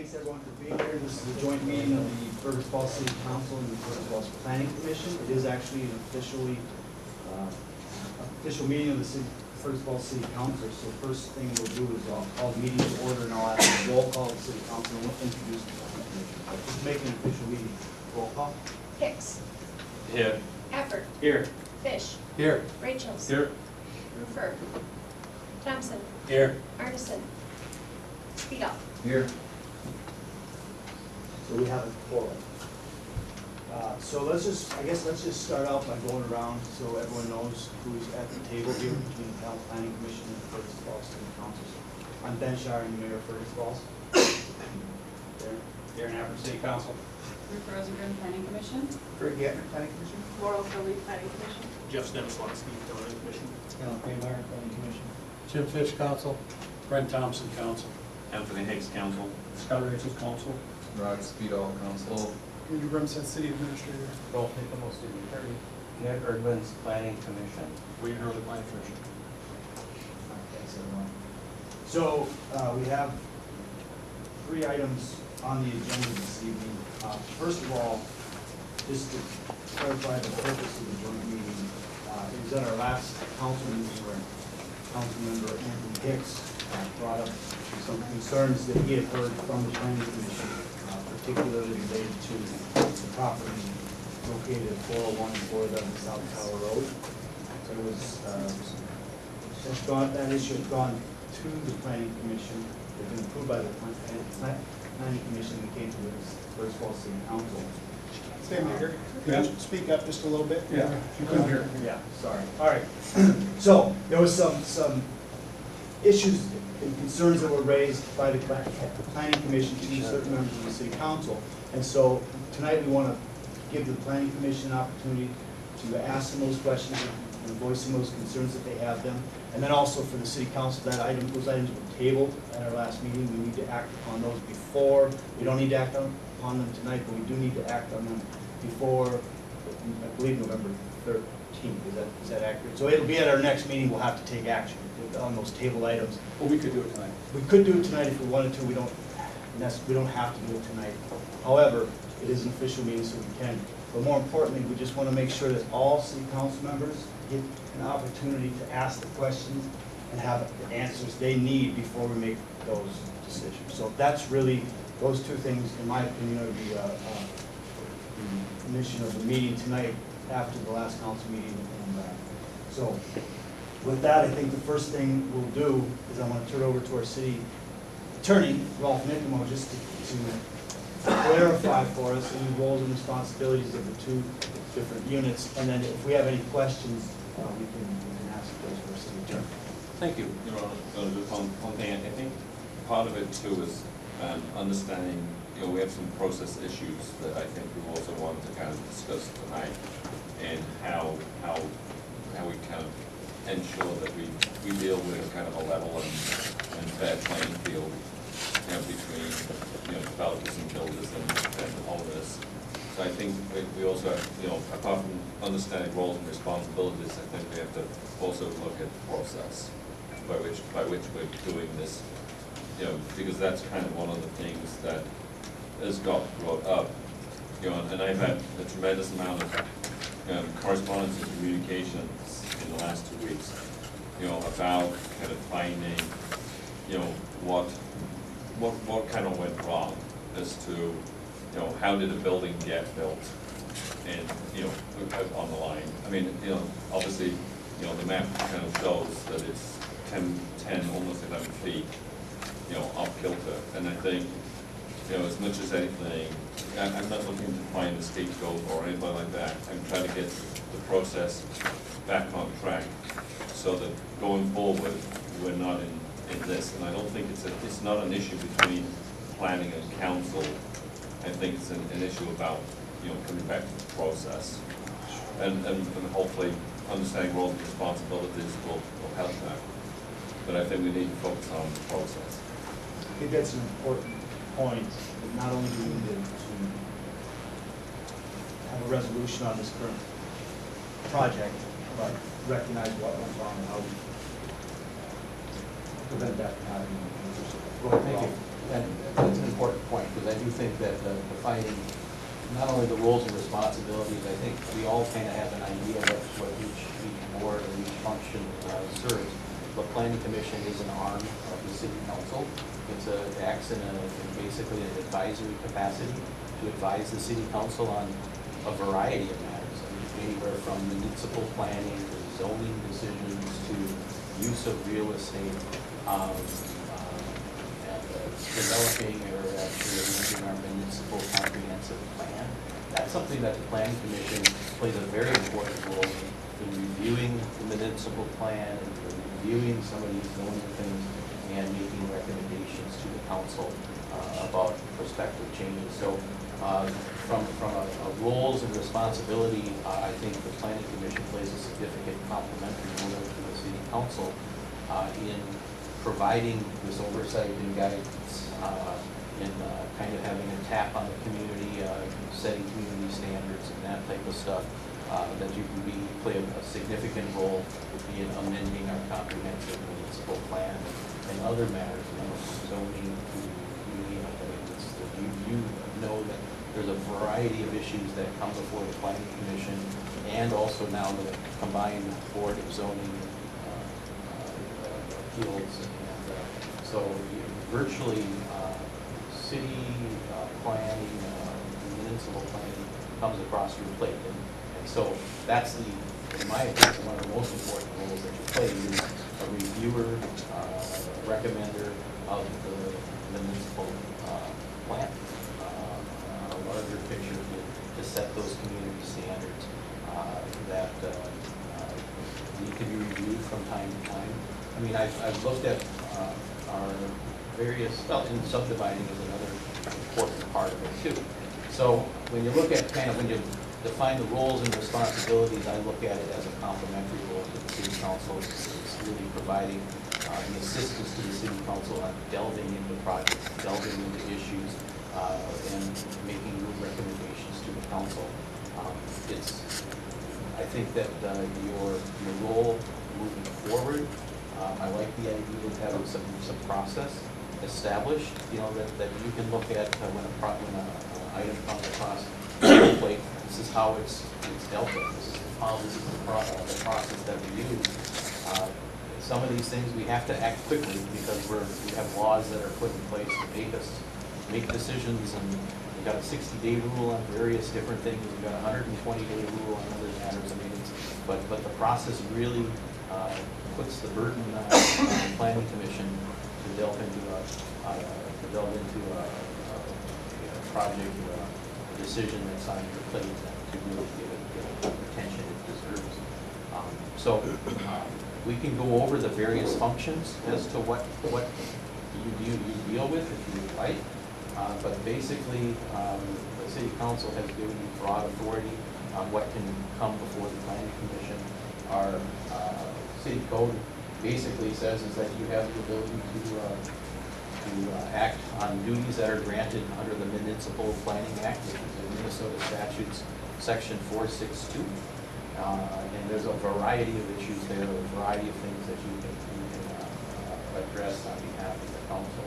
thanks everyone for being here. This is a joint meeting of the Fergus Falls City Council and the Fergus Falls Planning Commission. It is actually an official meeting of the Fergus Falls City Council. So first thing we'll do is I'll call the meeting to order and I'll ask a roll call of the City Council and we'll introduce the Planning Commission. Just make an official meeting. Roll call. Hicks. Here. Effort. Here. Fish. Here. Rachels. Here. Rufer. Thompson. Here. Arneson. Speedup. Here. So we have a quorum. So let's just start out by going around so everyone knows who's at the table here between the Town Planning Commission and the Fergus Falls City Council. I'm Ben Shire and Mayor of Fergus Falls. Darren Appert, City Council. Ruth Rosengren, Planning Commission. Greg Gatner, Planning Commission. Laurel Philly, Planning Commission. Jeff Stanislawski, Planning Commission. Alan Kramer, Planning Commission. Jim Fish, Council. Brent Thompson, Council. Anthony Hicks, Council. Scott Rachels, Council. Rod Speedall, Council. Andrew Brumstead, City Administrator. Rolf Nichols, City Attorney. Ned Erdman's Planning Commission. Wayne Hurley, Planning Commission. Thanks, everyone. So we have 3 items on the agenda this evening. First of all, just to clarify the purpose of the joint meeting, it was at our last council meeting where Councilmember Anthony Hicks brought up some concerns that he had heard from the Planning Commission, particularly related to the property located at 401 and 411 South Tower Road. So it was, that issue had gone to the Planning Commission. They've been approved by the Planning Commission and came to the Fergus Falls City Council. Same here. Could you speak up just a little bit? Yeah. You couldn't hear. Yeah, sorry. All right. So there was some issues and concerns that were raised by the Planning Commission to certain members of the City Council. And so tonight we want to give the Planning Commission an opportunity to ask them those questions and voicing those concerns that they have them. And then also for the City Council, those items were tabled at our last meeting. We need to act upon those before. We don't need to act upon them tonight, but we do need to act on them before, I believe, November 13th. Is that accurate? So it'll be at our next meeting. We'll have to take action on those table items. Well, we could do it tonight. We could do it tonight if we wanted to. We don't have to do it tonight. However, it is an official meeting, so we can. But more importantly, we just want to make sure that all City Council members get an opportunity to ask the questions and have the answers they need before we make those decisions. So that's really, those 2 things, in my opinion, are the mission of the meeting tonight after the last council meeting. And so with that, I think the first thing we'll do is I want to turn it over to our city attorney, Rolf Nichols, just to clarify for us the roles and responsibilities of the 2 different units. And then if we have any questions, we can ask those for our city attorney. Thank you. Your Honor, just one thing. I think part of it too is understanding, we have some process issues that I think we also want to kind of discuss tonight, and how we kind of ensure that we deal with kind of a level and fair playing field, between developers and builders and owners. So I think we also have, apart from understanding roles and responsibilities, I think we have to also look at the process by which we're doing this, because that's kind of one of the things that has got brought up, and I've had a tremendous amount of correspondence and communications in the last 2 weeks, about kind of finding, what kind of went wrong as to, how did a building get built and, on the line. I mean, obviously, the map kind of shows that it's 10, almost 11 feet, off kilter. And I think, as much as anything, I'm not looking to find a scapegoat or anything like that. I'm trying to get the process back on track so that going forward, we're not in this. And I don't think it's not an issue between planning and council. I think it's an issue about, coming back to the process. And hopefully understanding roles and responsibilities will help that. But I think we need to focus on the process. I think that's an important point, that not only do we need to have a resolution on this current project, but recognize what went wrong and how we prevent that from happening in the future. Go ahead, Thank you. And that's an important point, because I do think that defining not only the roles and responsibilities, I think we all kind of have an idea of what each board or each function serves. But planning commission is an arm of the city council. It acts in basically an advisory capacity to advise the city council on a variety of matters. I mean, anywhere from municipal planning to zoning decisions to use of real estate, and developing or actually amending our municipal comprehensive plan. That's something that the planning commission plays a very important role in reviewing the municipal plan and reviewing some of these zoning things and making recommendations to the council about prospective changes. So from a roles and responsibility, I think the planning commission plays a significant complementary role to the city council in providing this oversight and guidance, in kind of having a tap on the community, setting community standards and that type of stuff, that you can play a significant role in amending our comprehensive municipal plan and other matters, zoning, you know that there's a variety of issues that come before the planning commission and also now the combined board of zoning appeals. And so virtually city planning, municipal planning comes across your plate. And so that's in my opinion, one of the most important roles that you play is a reviewer, recommender of the municipal plan, a larger picture to set those community standards that need to be reviewed from time to time. I mean, I've looked at our various, and subdividing is another important part of it too. So when you look at when you define the roles and responsibilities, I look at it as a complementary role to the city council. It's really providing the assistance to the city council on delving into projects, delving into issues, and making new recommendations to the council. I think that your role moving forward, I like the idea of having some process established, that you can look at when an item comes across your plate. This is how it's dealt with. This is the process that we use. Some of these things we have to act quickly because we have laws that are put in place to make decisions, and we've got a 60-day rule on various different things. We've got a 120-day rule on other matters. I mean, but the process really puts the burden on the planning commission to delve into a project or a decision that's on your plate to really give it the attention it deserves. So we can go over the various functions as to what you deal with if you would like. But basically, the city council has given you broad authority on what can come before the planning commission. Our city code basically says is that you have the ability to act on duties that are granted under the Municipal Planning Act, which is in Minnesota Statutes, Section 462. And there's a variety of issues there, a variety of things that you can address on behalf of the council.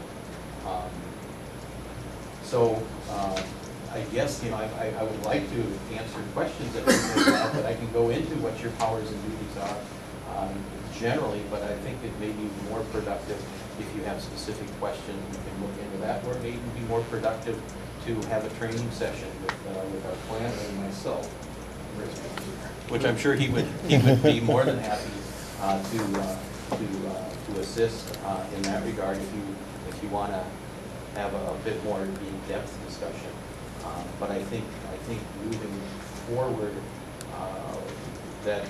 I guess, I would like to answer questions that you may have, but I can go into what your powers and duties are generally, but I think it may be more productive if you have specific questions, you can look into that, or it may even be more productive to have a training session with our planner and myself, which I'm sure he would be more than happy to assist in that regard if you want to have a bit more in-depth discussion. But I think moving forward, that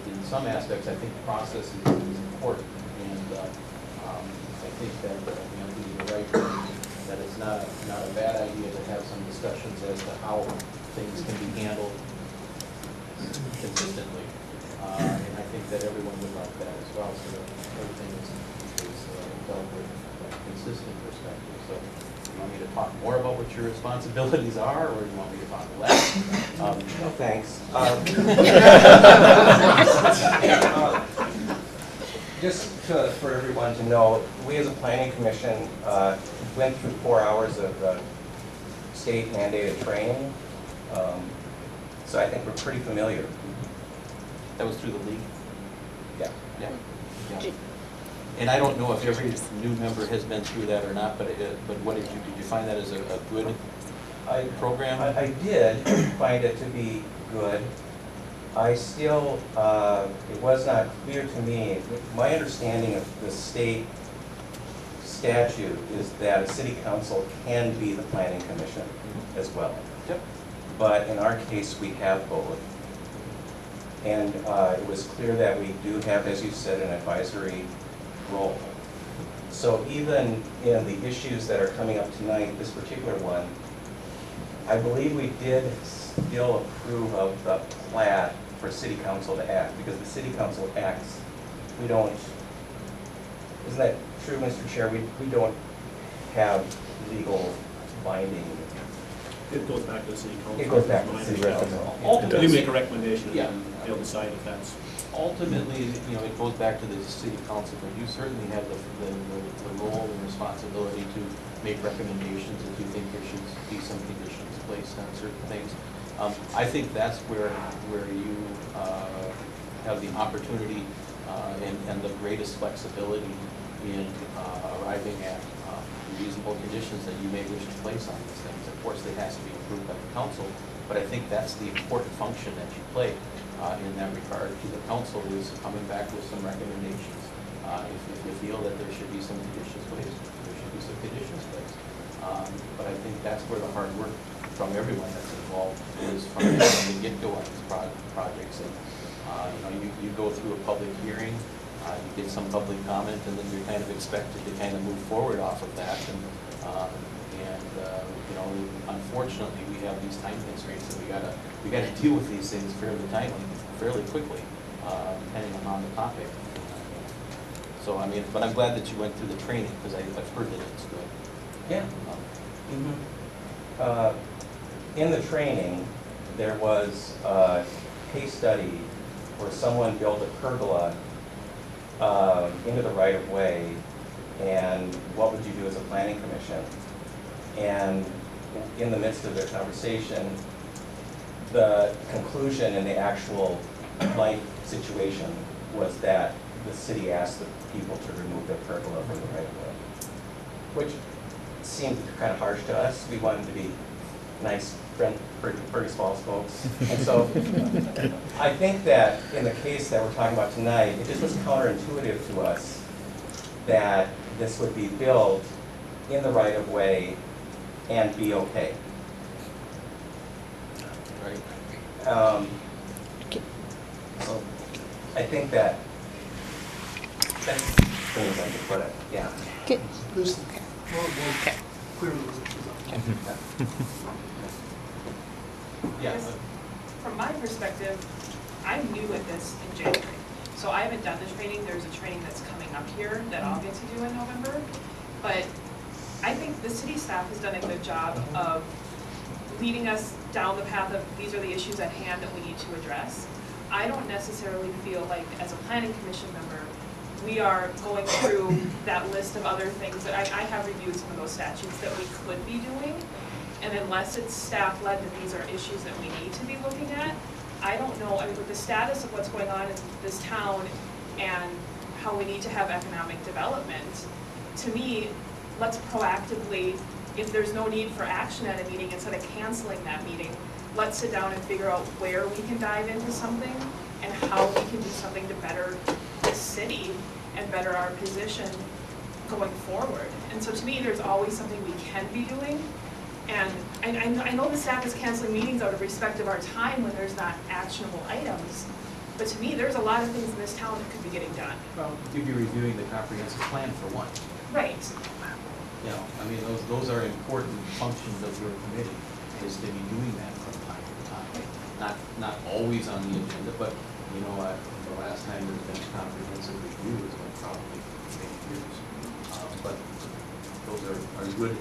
in some aspects, I think process is important, and I think that you're right that it's not a bad idea to have some discussions as to how things can be handled consistently, and I think that everyone would like that as well, so that everything is dealt with from a consistent perspective. So, you want me to talk more about what your responsibilities are, or do you want me to talk less? No, thanks. Just for everyone to know, we as a planning commission went through 4 hours of state mandated training. So I think we're pretty familiar. That was through the league? Yeah. Yeah. Yeah. And I don't know if every new member has been through that or not, but what did you find that as a good program? I did find it to be good. I still, it was not clear to me, my understanding of the state statute is that a city council can be the planning commission as well. Yep. But in our case, we have both. And it was clear that we do have, as you said, an advisory role. So even in the issues that are coming up tonight, this particular one, I believe we did still approve of the plat for city council to act, because the city council acts, we don't, isn't that true, Mr. Chair? We don't have legal binding. It goes back to the city council. It goes back to the My city understanding. council. We make a recommendation, and Yeah. then they'll decide if that's. Ultimately, it goes back to the city council, but you certainly have the role and responsibility to make recommendations if you think there should be some conditions placed on certain things. I think that's where you have the opportunity and the greatest flexibility in arriving at reasonable conditions that you may wish to place on these things. Of course, it has to be approved by the council, but I think that's the important function that you play in that regard to the council, is coming back with some recommendations. If you feel that there should be some conditions placed, there should be some conditions placed. But I think that's where the hard work from everyone that's involved is, from the get-go on these projects. And you go through a public hearing, you get some public comment, and then you're kind of expected to kind of move forward off of that. And unfortunately, we have these time constraints, and we gotta deal with these things fairly quickly, depending on the topic. So but I'm glad that you went through the training, because I've heard that it's good. Yeah. In the training, there was a case study where someone built a pergola into the right-of-way, and what would you do as a planning commission? And in the midst of their conversation, the conclusion in the actual life situation was that the city asked the people to remove their pergola from the right-of-way, which seemed kind of harsh to us. We wanted to be nice, Fergus Falls folks. And so I think that in the case that we're talking about tonight, it just was counterintuitive to us that this would be built in the right-of-way and be okay. Right. So I think that's things I could put it, yeah. This, clearly. Yeah. From my perspective, I'm new at this in January. So I haven't done the training. There's a training that's coming up here that I'll get to do in November. But I think the city staff has done a good job of leading us down the path of these are the issues at hand that we need to address. I don't necessarily feel like, as a planning commission member, we are going through that list of other things that I have reviewed some of those statutes that we could be doing. And unless it's staff-led that these are issues that we need to be looking at, I don't know, with the status of what's going on in this town and how we need to have economic development, to me, let's proactively, if there's no need for action at a meeting, instead of canceling that meeting, let's sit down and figure out where we can dive into something and how we can do something to better the city and better our position going forward. And so to me, there's always something we can be doing. And I know the staff is canceling meetings out of respect of our time when there's not actionable items. But to me, there's a lot of things in this town that could be getting done. Well, you'd be reviewing the comprehensive plan for one. Right. Those are important functions of your committee, is to be doing that from time to time. Not always on the agenda, but the last time there's been a comprehensive review has been probably many years. But those are good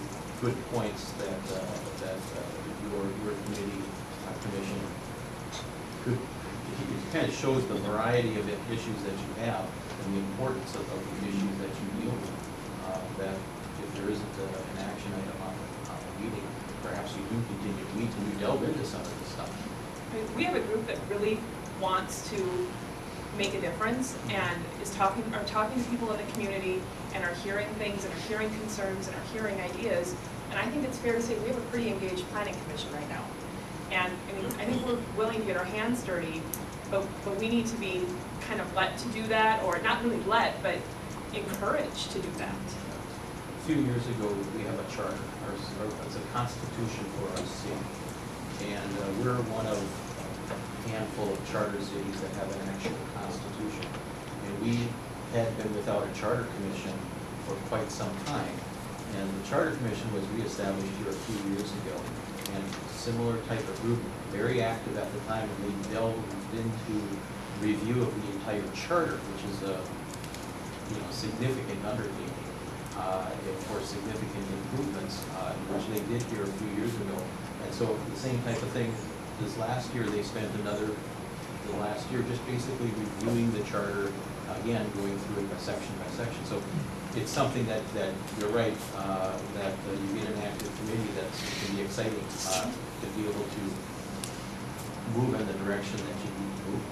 points that your committee, commission could, it kind of shows the variety of issues that you have and the importance of the issues that you deal with. That if there isn't an action item on the meeting, perhaps you do continue to meet and you delve into some of this stuff. I mean, we have a group that really wants to make a difference and are talking to people in the community and are hearing things and are hearing concerns and are hearing ideas. And I think it's fair to say we have a pretty engaged planning commission right now. And I mean, I think we're willing to get our hands dirty, but we need to be kind of let to do that, or not really let, but encouraged to do that. A few years ago, we have a charter, or it's a constitution for our city. And we're one of a handful of charter cities that have an actual constitution. And we had been without a charter commission for quite some time. And the charter commission was reestablished here a few years ago. And similar type of group, very active at the time, and they delved into review of the entire charter, which is a significant undertaking for significant improvements, which they did here a few years ago. And so the same type of thing, this last year, they spent the last year just basically reviewing the charter, again, going through it section by section. So it's something that you're right, that you get an active committee that can be exciting to be able to move in the direction that you need to move.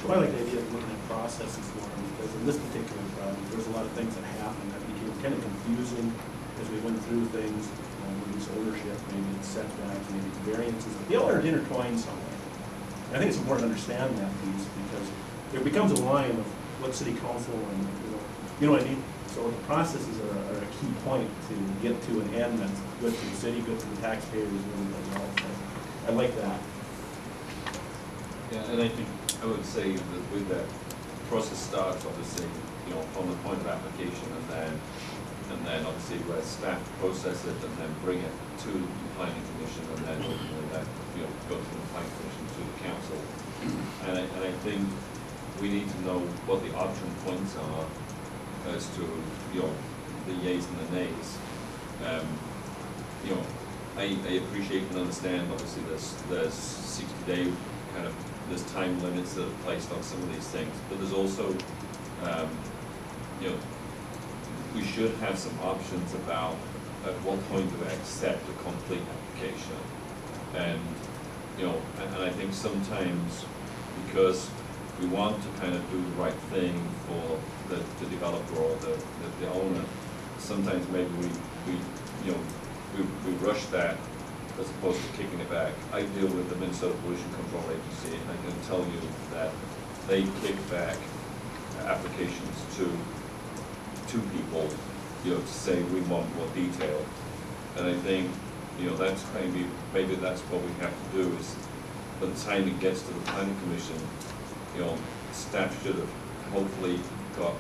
I like the idea of looking at processes more, because in this particular project, there's a lot of things that happened that became kind of confusing as we went through things, maybe it's ownership, maybe it's setbacks, maybe it's variances, but they all are intertwined somewhere. And I think it's important to understand that piece, because there becomes a line of what city council and, you know what I mean? So the processes are a key point to get to an end that's good for the city, good for the taxpayers, and everything else. So I like that. Yeah, and I think, I would say that with that process starts obviously, from the point of application, and then obviously where staff process it and then bring it to the planning commission, and then ultimately that, goes from the planning commission to the council. And I think we need to know what the option points are as to, the yays and the nays. I appreciate and understand, obviously, there's 60-day kind of, there's time limits that are placed on some of these things, but there's also, we should have some options about at what point do we accept a complete application. And, and I think sometimes, because we want to kind of do the right thing for the developer or the owner, sometimes maybe we rush that as opposed to kicking it back. I deal with the Minnesota Pollution Control Agency, and I can tell you that they kick back applications to people, to say we want more detail. And I think, that's maybe that's what we have to do is, by the time it gets to the planning commission, staff should have hopefully got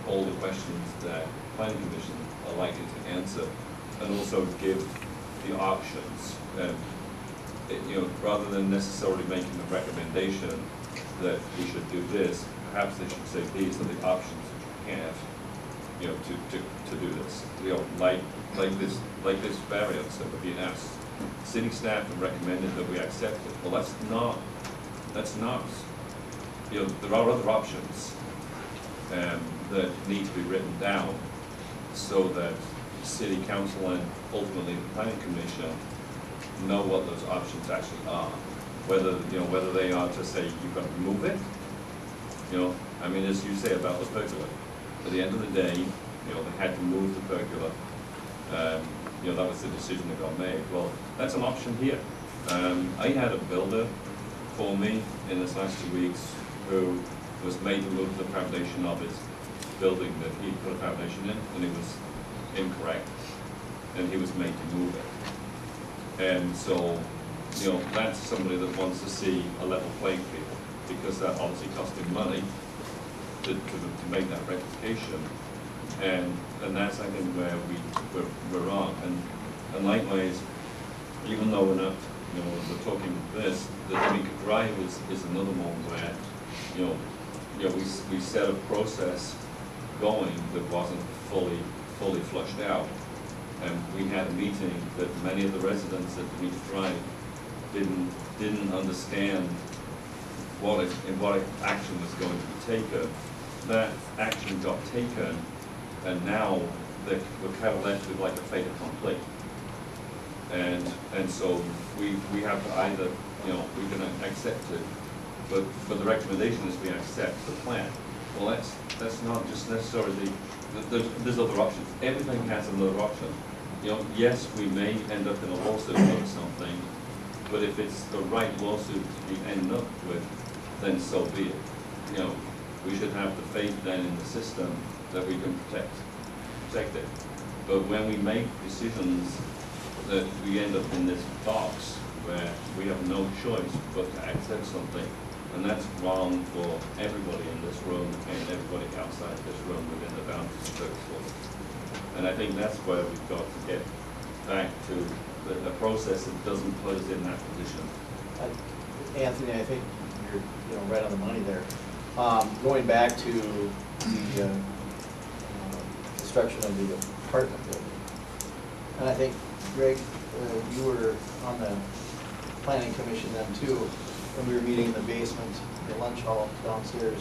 all the questions that planning commission are likely to answer, and also give the options. Rather than necessarily making a recommendation that we should do this, perhaps they should say these are the options that you have, to do this. Like this variance that we're being asked. City staff have recommended that we accept it. Well, that's not. There are other options that need to be written down so that city council and ultimately the planning commission know what those options actually are. Whether they are to say you've got to remove it, as you say about the pergola. At the end of the day, they had to move the pergola. That was the decision that got made. Well, that's an option here. I had a builder call me in this last 2 weeks who was made to move the foundation of his building that he put a foundation in, and it was incorrect, and he was made to move it. And so, that's somebody that wants to see a level playing field, because that obviously cost him money to make that rectification. And that's, I think, where we're wrong. And likewise, even though we're not, we're talking this, the Jamaica Drive is another one where, we set a process going that wasn't fully flushed out. And we had a meeting that many of the residents at Jamaica Drive didn't understand what action was going to be taken that action got taken, and now we're kind of left with like a fait accompli. And so we have to either, you know, we can accept it, but the recommendation is we accept the plan. Well, that's not just necessarily, there's other options. Everything has another option. You know, yes, we may end up in a lawsuit or something, but if it's the right lawsuit we end up with, then so be it. You know, we should have the faith then in the system that we can protect it. But when we make decisions that we end up in this box where we have no choice but to accept something, and that's wrong for everybody in this room and everybody outside this room within the boundaries of Fergus. And I think that's where we've got to get back to a process that doesn't put us in that position. Anthony, I think you're right on the money there. Going back to the construction of the apartment building, and I think, Greg, you were on the planning commission then too, when we were meeting in the basement, the lunch hall downstairs.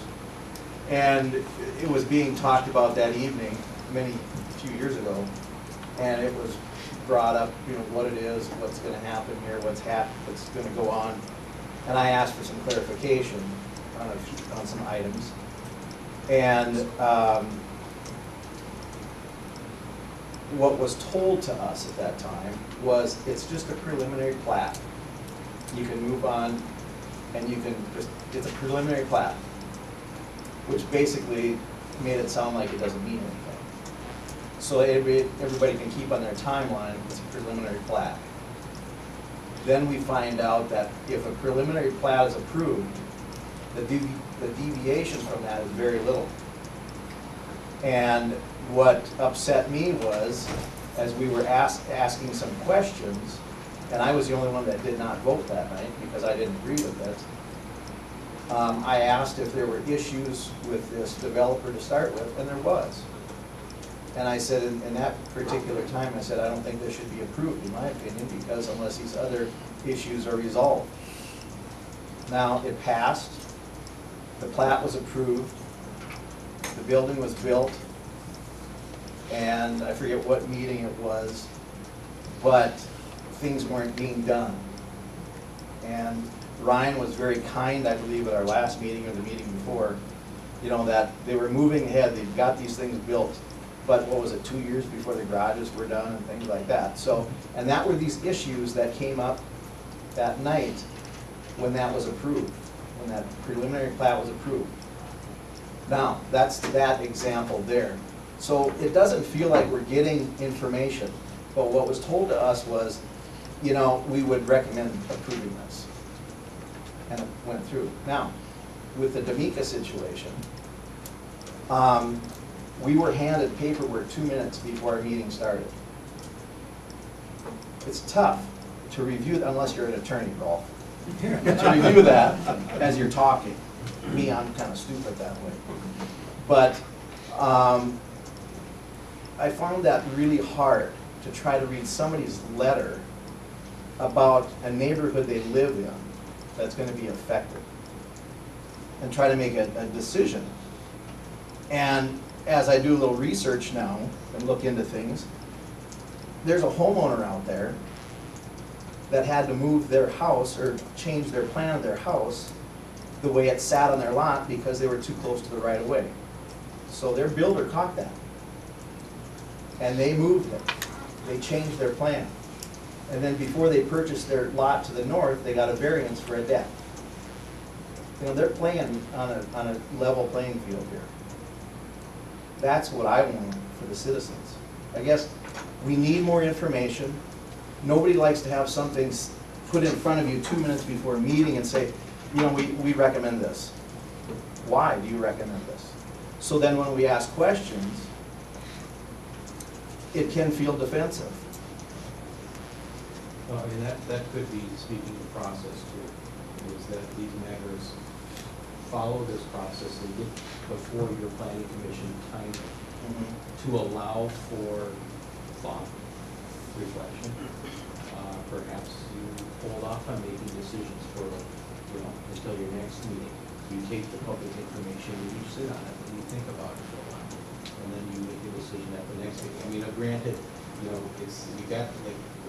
And it was being talked about that evening, a few years ago, and it was brought up, you know, what it is, what's gonna happen here, what's gonna go on. And I asked for some clarification on some items. And what was told to us at that time was it's just a preliminary plat. You can move on and you can just, it's a preliminary plat, which basically made it sound like it doesn't mean anything. So everybody can keep on their timeline, it's a preliminary plat. Then we find out that if a preliminary plat is approved, the deviation from that is very little. And what upset me was, as we were asking some questions, and I was the only one that did not vote that night because I didn't agree with it, I asked if there were issues with this developer to start with, and there was. And I said, in that particular time, I said, I don't think this should be approved, in my opinion, because unless these other issues are resolved. Now, it passed, the plat was approved, the building was built, and I forget what meeting it was, but things weren't being done. And Ryan was very kind, I believe, at our last meeting or the meeting before, you know, that they were moving ahead, they've got these things built. But what was it, 2 years before the garages were done and things like that. So, and that were these issues that came up that night when that was approved, when that preliminary plat was approved. Now, that's that example there. So it doesn't feel like we're getting information, but what was told to us was, you know, we would recommend approving this. And it went through. Now, with the D'Amica situation, we were handed paperwork 2 minutes before our meeting started. It's tough to review, unless you're an attorney, Rolf, to review that as you're talking. Me, I'm kind of stupid that way. But I found that really hard to try to read somebody's letter about a neighborhood they live in that's going to be affected and try to make a decision. And as I do a little research now and look into things, there's a homeowner out there that had to move their house or change their plan of their house the way it sat on their lot because they were too close to the right of way. So their builder caught that. And they moved it. They changed their plan. And then before they purchased their lot to the north, they got a variance for a deck. You know, they're playing on a level playing field here. That's what I want for the citizens. I guess we need more information. Nobody likes to have something put in front of you 2 minutes before a meeting and say, you know, we recommend this. Why do you recommend this? So then when we ask questions, it can feel defensive. Well, I mean, that could be speaking of process too, is that these matters follow this process, they get before your planning commission time to allow for thought, reflection. Perhaps you hold off on making decisions for, you know, until your next meeting. you take the public information, and you sit on it, and you think about it for a while, and then you make a decision at the next meeting. I mean, granted, you know,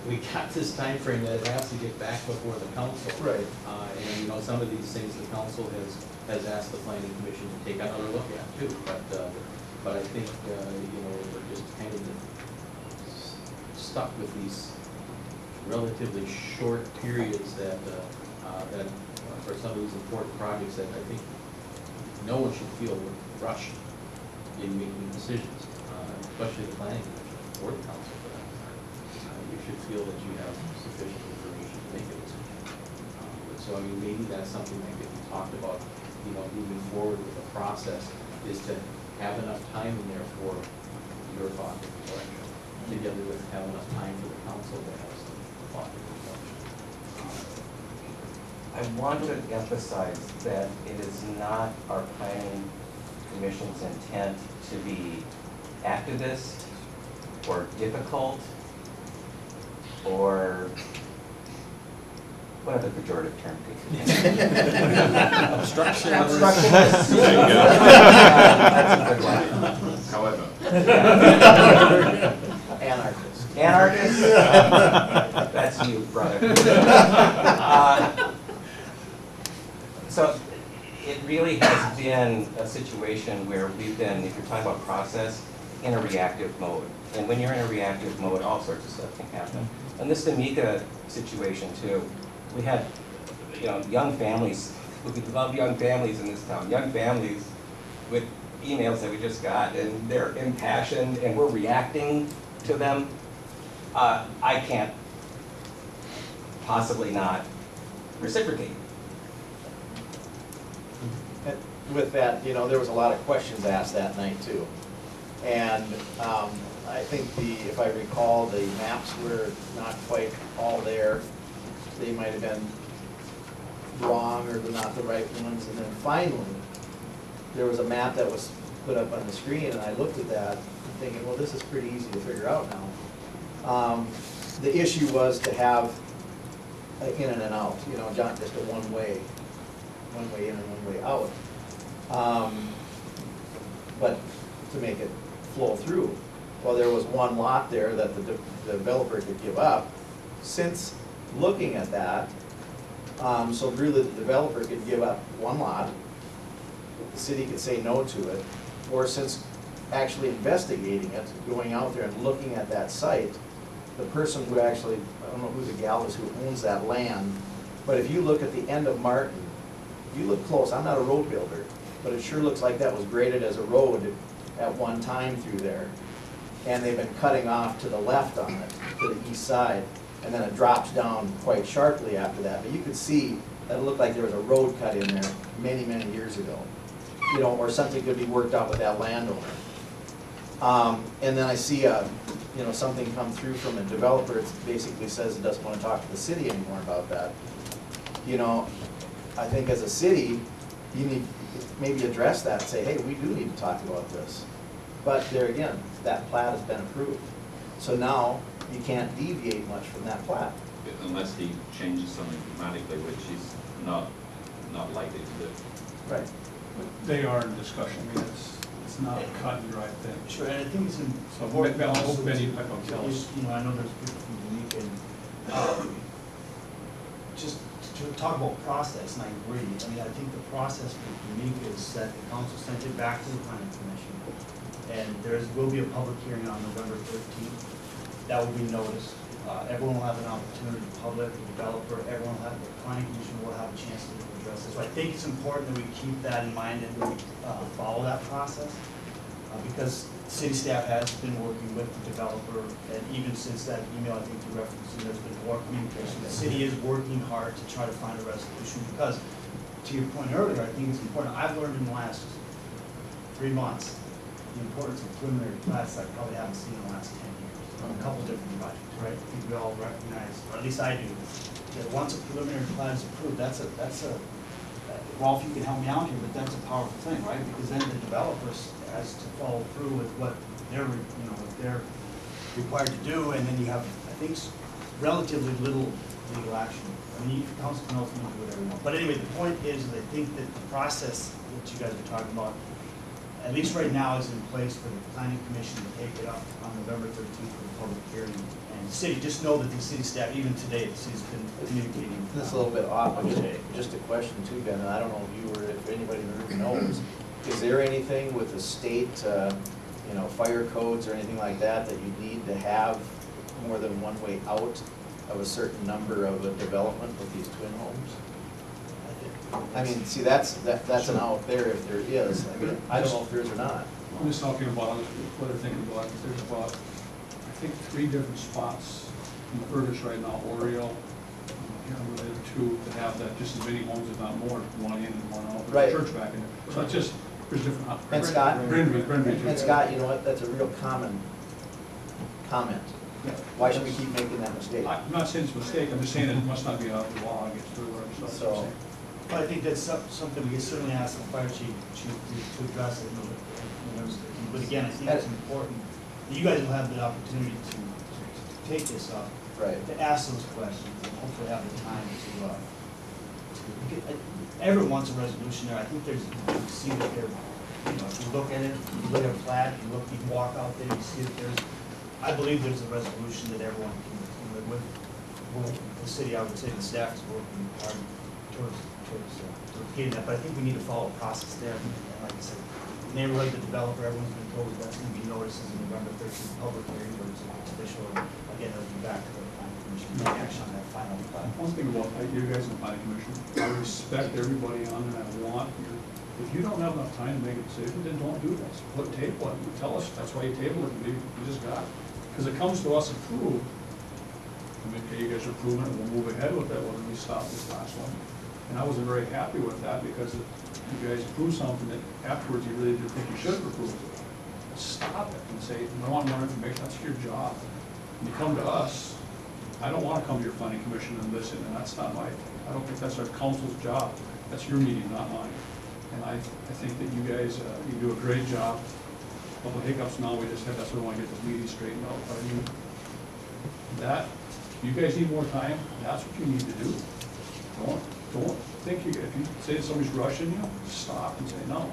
we got this time frame that it has to get back before the council. Right. And, you know, some of these things the council has asked the planning commission to take another look at too, but I think, you know, we're just kind of stuck with these relatively short periods that for some of these important projects that I think no one should feel rushed in making decisions, especially the planning commission or the council for that matter. You should feel that you have sufficient information to make a decision. So I mean, maybe that's something that could be talked about, you know, moving forward with the process, is to have enough time in there for your thought and reflection, together with have enough time for the council to have some thought and reflection. I want to emphasize that it is not our planning commission's intent to be activist or difficult or what other pejorative term could you use? Obstructionist. Obstructionist. There you go. That's a good one. However. Anarchist. Anarchist? That's you, brother. So it really has been a situation where we've been, if you're talking about process, in a reactive mode. And when you're in a reactive mode, all sorts of stuff can happen. And this D'Amica situation too, we had, you know, young families, we love young families in this town, young families with emails that we just got, and they're impassioned, and we're reacting to them. I can't possibly not reciprocate. And with that, you know, there was a lot of questions asked that night too. And I think if I recall, the maps were not quite all there. They might have been wrong or they're not the right ones. And then finally, there was a map that was put up on the screen, and I looked at that thinking, well, this is pretty easy to figure out now. The issue was to have in and out, you know, just a one way in and one way out. But to make it flow through, well, there was one lot there that the developer could give up. Since looking at that, so really the developer could give up one lot, the city could say no to it, or since actually investigating it, going out there and looking at that site, the person who actually, I don't know who the gal is who owns that land, but if you look at the end of Martin, you look close, I'm not a road builder, but it sure looks like that was graded as a road at one time through there. And they've been cutting off to the left on it, to the east side, and then it drops down quite sharply after that. But you could see that it looked like there was a road cut in there many, many years ago. You know, or something could be worked out with that landowner. And then I see you know, something come through from a developer. It basically says it doesn't want to talk to the city anymore about that. You know, I think as a city, you need to maybe address that and say, hey, we do need to talk about this. But there again, that plat has been approved. So now you can't deviate much from that plat. Unless he changes something dramatically, which he's not likely to do. Right. They are in discussion, I mean, it's not a cut and dry thing. Sure, and I think it's So important I also hope to, Benny Peppo tells us. you know, I know there's people from D'Amica, and just to talk about process, and I agree. I mean, I think the process for D'Amica is that the council sent it back to the planning commission, and will be a public hearing on November 13th. That will be noticed. Everyone will have an opportunity, the public, the developer, everyone will have, the planning commission will have a chance to address this. So I think it's important that we keep that in mind and we follow that process, because city staff has been working with the developer, and even since that email I think you referenced, there's been more communication. The city is working hard to try to find a resolution, because to your point earlier, I think it's important. I've learned in the last 3 months the importance of preliminary plats that I probably haven't seen in the last 10 years on a couple different projects, right? I think we all recognize, or at least I do, that once a preliminary plat is approved, that's a Rolf, you can help me out here, but that's a powerful thing, right? Because then the developers has to follow through with what they're required to do, and then you have, I think, relatively little legal action. I mean, council can ultimately do whatever you want. But anyway, the point is, I think that the process that you guys are talking about, at least right now, is in place for the planning commission to take it up on November 13th for the public hearing. And the city, just know that the city staff, even today, the city's been communicating. This is a little bit off, but just a question too, Ben, and I don't know if you or if anybody in the room knows. Is there anything with the state, you know, fire codes or anything like that, that you need to have more than one way out of a certain number of a development with these twin homes? I mean, see, that's an out there if there is. I mean, I don't know if there is or not. I'm just talking about what they're thinking about. There's about, I think, 3 different spots in Fergus right now, Oriole, related to have that, just as many homes, if not more, one in and one out. There's a church back in there. So it's just, there's different. And Scott? Grenby too. And Scott, you know what, that's a real common comment. Yeah. Why should we keep making that mistake? I'm not saying it's a mistake, I'm just saying it must not be out of the law against the word. So, But I think that's something we can certainly ask the fire chief to address it. But again, I think it's important, that you guys will have the opportunity to take this up, right. to ask those questions, and hopefully have the time to get, everyone wants a resolution there. I think there's, you see that there, you know, if you look at it, you look at a plat, you can walk out there, you see that there's, I believe there's a resolution that everyone can live with. The city, I would say the staff is working hard towards getting that, but I think we need to follow a process there. And like I said, neighborhood, the developer, everyone's been told that's going to be notices in November 13th public hearing, where it's official. Again, it'll be back to the planning commission to take action on that final plan. One thing about you guys in the planning commission, I respect everybody on it, I want you. If you don't have enough time to make a decision, then don't do this. Put table it, tell us, that's why you table it, and you just got it. Because it comes to us approved, I mean, okay, you guys are approving it, we'll move ahead with that, when we stop this last one. And I wasn't very happy with that, because you guys approved something that afterwards you really didn't think you should have approved it. Stop it and say, I want more information, that's your job. When you come to us, I don't want to come to your planning commission and listen, and that's not I don't think that's our council's job. That's your meeting, not mine. And I think that you guys, you do a great job. A couple of hiccups now, we just had, that's why we want to get this meeting straightened out. But I mean, you guys need more time, that's what you need to do. Don't think if you say somebody's rushing you, stop and say no.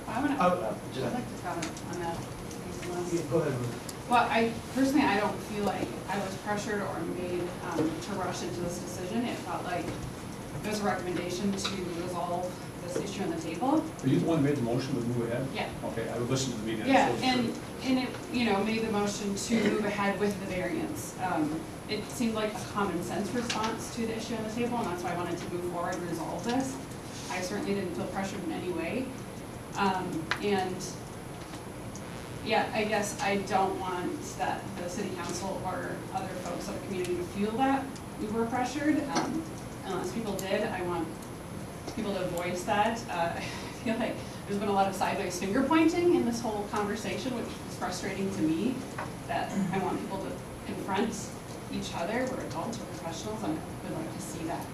I'd like to comment on that. Yeah, go ahead, Ruth. Well, personally, I don't feel like I was pressured or made to rush into this decision. It felt like it was a recommendation to resolve this issue on the table. Are you the one who made the motion to move ahead? Yeah. Okay, I would listen to the meeting. Yeah, and it, made the motion to move ahead with the variance. It seemed like a common sense response to the issue on the table, and that's why I wanted to move forward and resolve this. I certainly didn't feel pressured in any way. And yeah, I guess I don't want that the city council or other folks of the community to feel that we were pressured. Unless people did, I want people to voice that. I feel like there's been a lot of sideways finger pointing in this whole conversation, which is frustrating to me, that I want people to confront each other. We're adults, we're professionals, and I would like to see that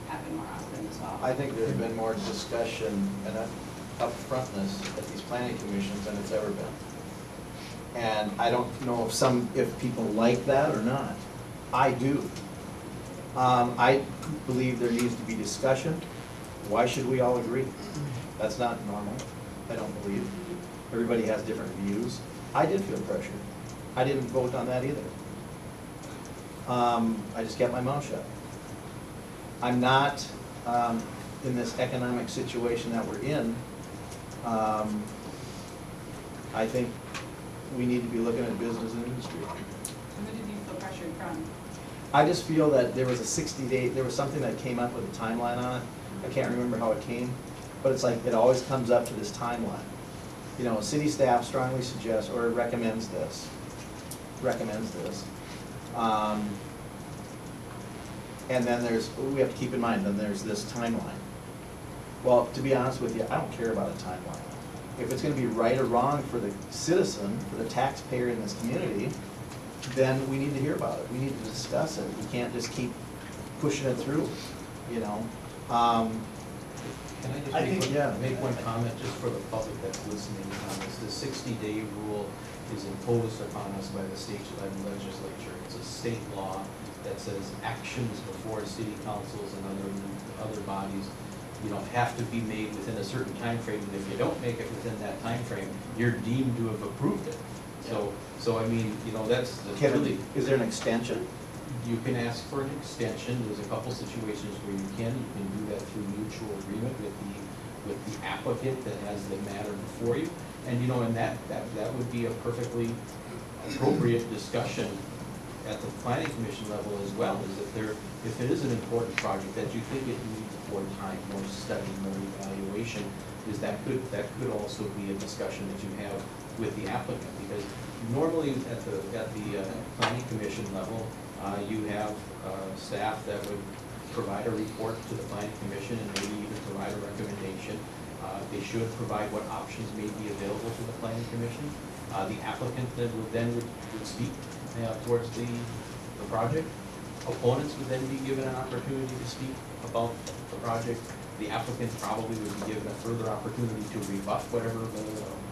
happen more often as well. I think there's been more discussion and upfrontness at these planning commissions than it's ever been. And I don't know if people like that or not. I do. I believe there needs to be discussion. Why should we all agree? That's not normal, I don't believe. Everybody has different views. I did feel pressured. I didn't vote on that either. I just kept my mouth shut. I'm not, in this economic situation that we're in, I think we need to be looking at business and industry. Who did you feel pressured from? I just feel that there was a 60-day, there was something that came up with a timeline on it. I can't remember how it came, but it's like, it always comes up to this timeline. You know, city staff strongly suggests or recommends this. And then we have to keep in mind, then there's this timeline. Well, to be honest with you, I don't care about a timeline. If it's gonna be right or wrong for the citizen, for the taxpayer in this community, then we need to hear about it. We need to discuss it. We can't just keep pushing it through, you know? Can I I just think- yeah. make one comment just for the public that's listening on this? The 60-day rule is imposed upon us by the state legislature. It's a state law that says actions before city councils and other bodies, have to be made within a certain time frame. And if you don't make it within that time frame, you're deemed to have approved it. So I mean, that's really. Kevin, is there an extension? You can ask for an extension. There's a couple situations where you can do that through mutual agreement with the applicant that has the matter before you. And, and that would be a perfectly appropriate discussion at the planning commission level as well, is if it is an important project that you think it needs more time, more study, more evaluation, is that could also be a discussion that you have with the applicant. Because normally at the planning commission level, you have staff that would provide a report to the planning commission and maybe even provide a recommendation. They should provide what options may be available to the planning commission. The applicant would speak towards the project. Opponents would then be given an opportunity to speak about the project. The applicant probably would be given a further opportunity to rebut whatever the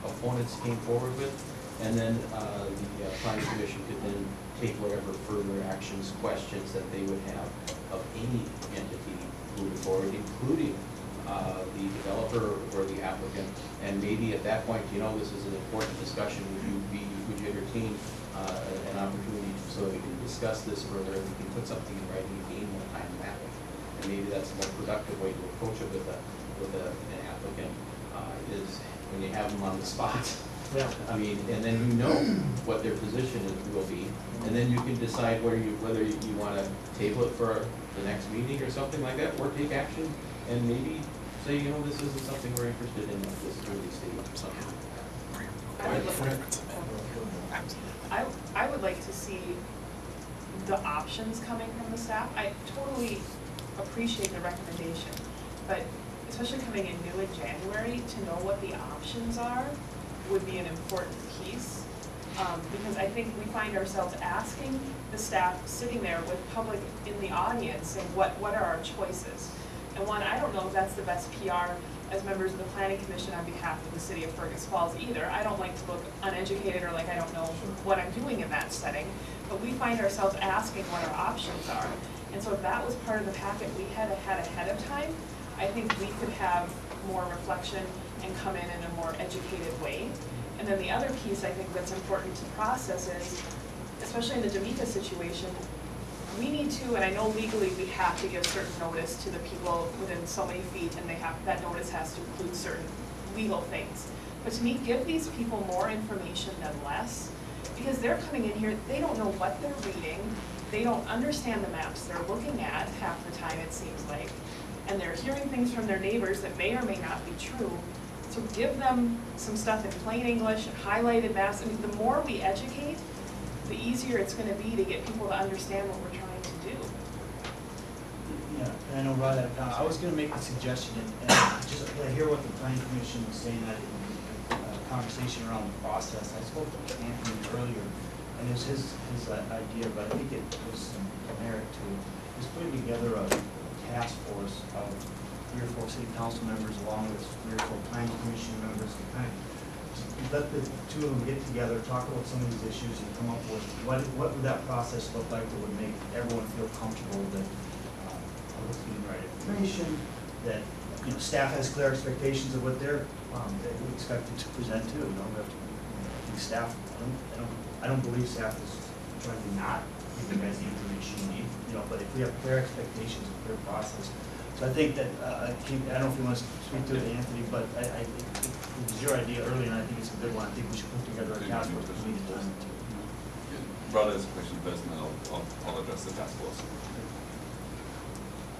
opponents came forward with. And then the planning commission could then take whatever further actions, questions that they would have of any entity moving forward, including the developer or the applicant. And maybe at that point, this is an important discussion. Would you entertain an opportunity so that we can discuss this further and we can put something in writing and gain more time that way? And maybe that's a more productive way to approach it with an applicant is when you have them on the spot. Yeah. I mean, and then what their position will be, and then you can decide whether you want to table it for the next meeting or something like that, or take action and maybe say, this isn't something we're interested in at this early stage or something. I would like to see the options coming from the staff. I totally appreciate the recommendation, but especially coming in new in January, to know what the options are would be an important piece. Because I think we find ourselves asking the staff sitting there with public in the audience saying, what are our choices? And one, I don't know if that's the best PR as members of the planning commission on behalf of the city of Fergus Falls either. I don't like to look uneducated or like I don't know what I'm doing in that setting, but we find ourselves asking what our options are. And so if that was part of the packet we had ahead of time, I think we could have more reflection and come in a more educated way. And then the other piece I think that's important to process is, especially in the D'Amica situation, we need to, and I know legally we have to give certain notice to the people within so many feet, and that notice has to include certain legal things. But to me, give these people more information than less, because they're coming in here, they don't know what they're reading, they don't understand the maps they're looking at half the time, it seems like, and they're hearing things from their neighbors that may or may not be true. So give them some stuff in plain English and highlighted maps. I mean, the more we educate, the easier it's going to be to get people to understand what we're trying to do. Yeah, and I know Rod, I was gonna make a suggestion, and just, I hear what the planning commission was saying, that conversation around the process. I spoke to Anthony earlier, and it was his idea, but I think it was some merit to just putting together a task force of 3 or 4 city council members along with 3 or 4 planning commission members to kind of let the 2 of them get together, talk about some of these issues and come up with what would that process look like that would make everyone feel comfortable that we're getting the right information, that staff has clear expectations of what they're expected to present to. We have to, I think staff. I don't believe staff is trying to not give you guys the information you need. But if we have clear expectations, a clear process. So I think that I don't know if you want to speak to it, Anthony, but it was your idea earlier, and I think it's a good one. I think we should put together a task force we need to time to. Rod has a question first, and then I'll address the task force.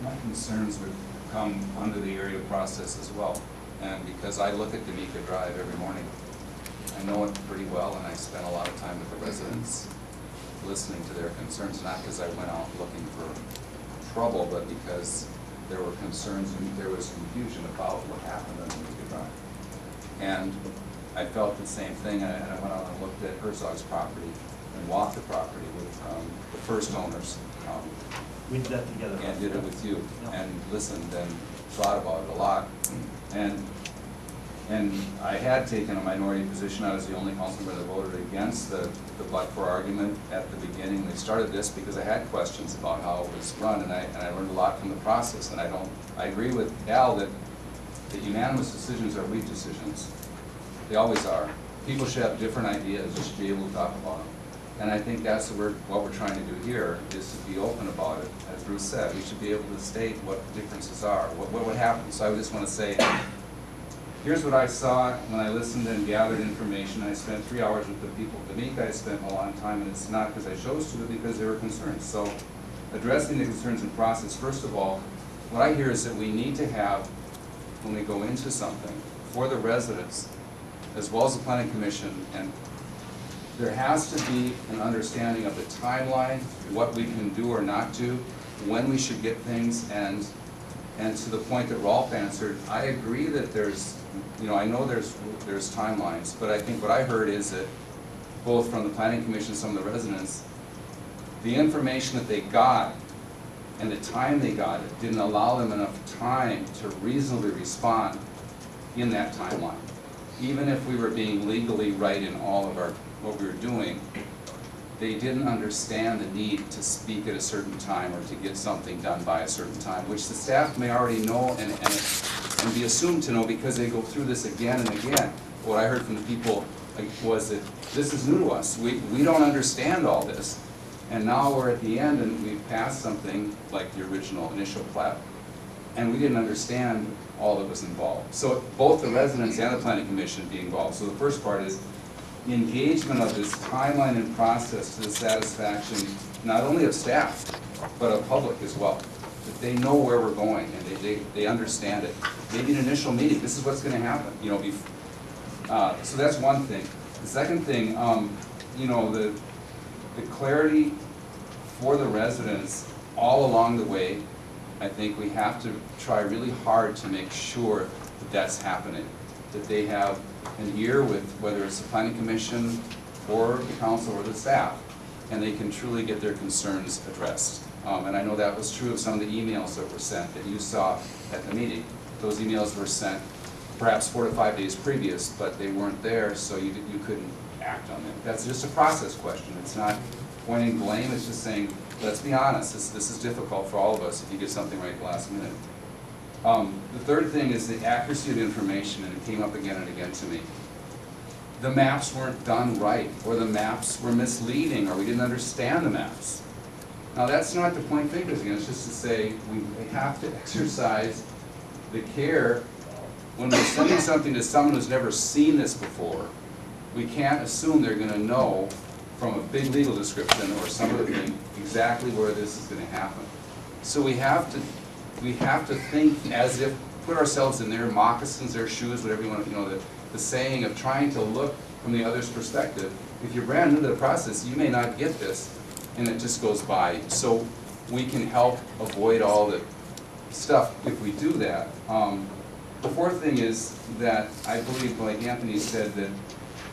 My concerns would come under the area process as well, and because I look at D'Amica Drive every morning, I know it pretty well, and I spend a lot of time with the residents, listening to their concerns, not because I went out looking for trouble, but because there were concerns and there was confusion about what happened on D'Amica Drive. And I felt the same thing, and I went out and looked at Herzog's property and walked the property with the first owners. We did that together. And did it with you, Yeah. and listened, and thought about it a lot. And I had taken a minority position. I was the only council member that voted against the but-for argument at the beginning. They started this because I had questions about how it was run, and I learned a lot from the process. And I agree with Al that unanimous decisions are weak decisions. They always are. People should have different ideas, you should be able to talk about them. And I think that's what we're trying to do here, is to be open about it. As Bruce said, we should be able to state what the differences are, what would happen. So I just want to say, here's what I saw when I listened and gathered information. I spent 3 hours with the people of Dominica. I spent a long time, and it's not because I chose to, but because there were concerns. So addressing the concerns and process, first of all, what I hear is that we need to have, when we go into something, for the residents, as well as the planning commission, and there has to be an understanding of the timeline, what we can do or not do, when we should get things, and to the point that Rolf answered, I agree that there's, I know there's timelines, but I think what I heard is that both from the planning commission, some of the residents, the information that they got and the time they got it didn't allow them enough time to reasonably respond in that timeline. Even if we were being legally right in all of what we were doing, they didn't understand the need to speak at a certain time or to get something done by a certain time, which the staff may already know and be assumed to know because they go through this again and again. What I heard from the people was that this is new to us. We don't understand all this. And now we're at the end and we've passed something like the original initial plat, and we didn't understand all that was involved. So both the residents and the planning commission be involved. So the first part is the engagement of this timeline and process to the satisfaction not only of staff, but of public as well. That they know where we're going and they understand it. Maybe an initial meeting, this is what's going to happen. So that's one thing. The second thing, the clarity for the residents all along the way. I think we have to try really hard to make sure that that's happening, that they have an ear with whether it's the planning commission or the council or the staff, and they can truly get their concerns addressed. And I know that was true of some of the emails that were sent that you saw at the meeting. Those emails were sent perhaps 4 to 5 days previous, but they weren't there, so you couldn't act on them. That's just a process question. It's not pointing blame, it's just saying, let's be honest, this is difficult for all of us if you get something right at the last minute. The third thing is the accuracy of information, and it came up again and again to me. The maps weren't done right, or the maps were misleading, or we didn't understand the maps. Now that's not to point fingers again, it's just to say we have to exercise the care when we're sending something to someone who's never seen this before. We can't assume they're going to know from a big legal description or some other thing exactly where this is going to happen. So we have to think as if, put ourselves in their moccasins, their shoes, whatever you want to, the saying of trying to look from the other's perspective. If you're brand new to the process, you may not get this, and it just goes by. So we can help avoid all the stuff if we do that. The fourth thing is that I believe, like Anthony said, that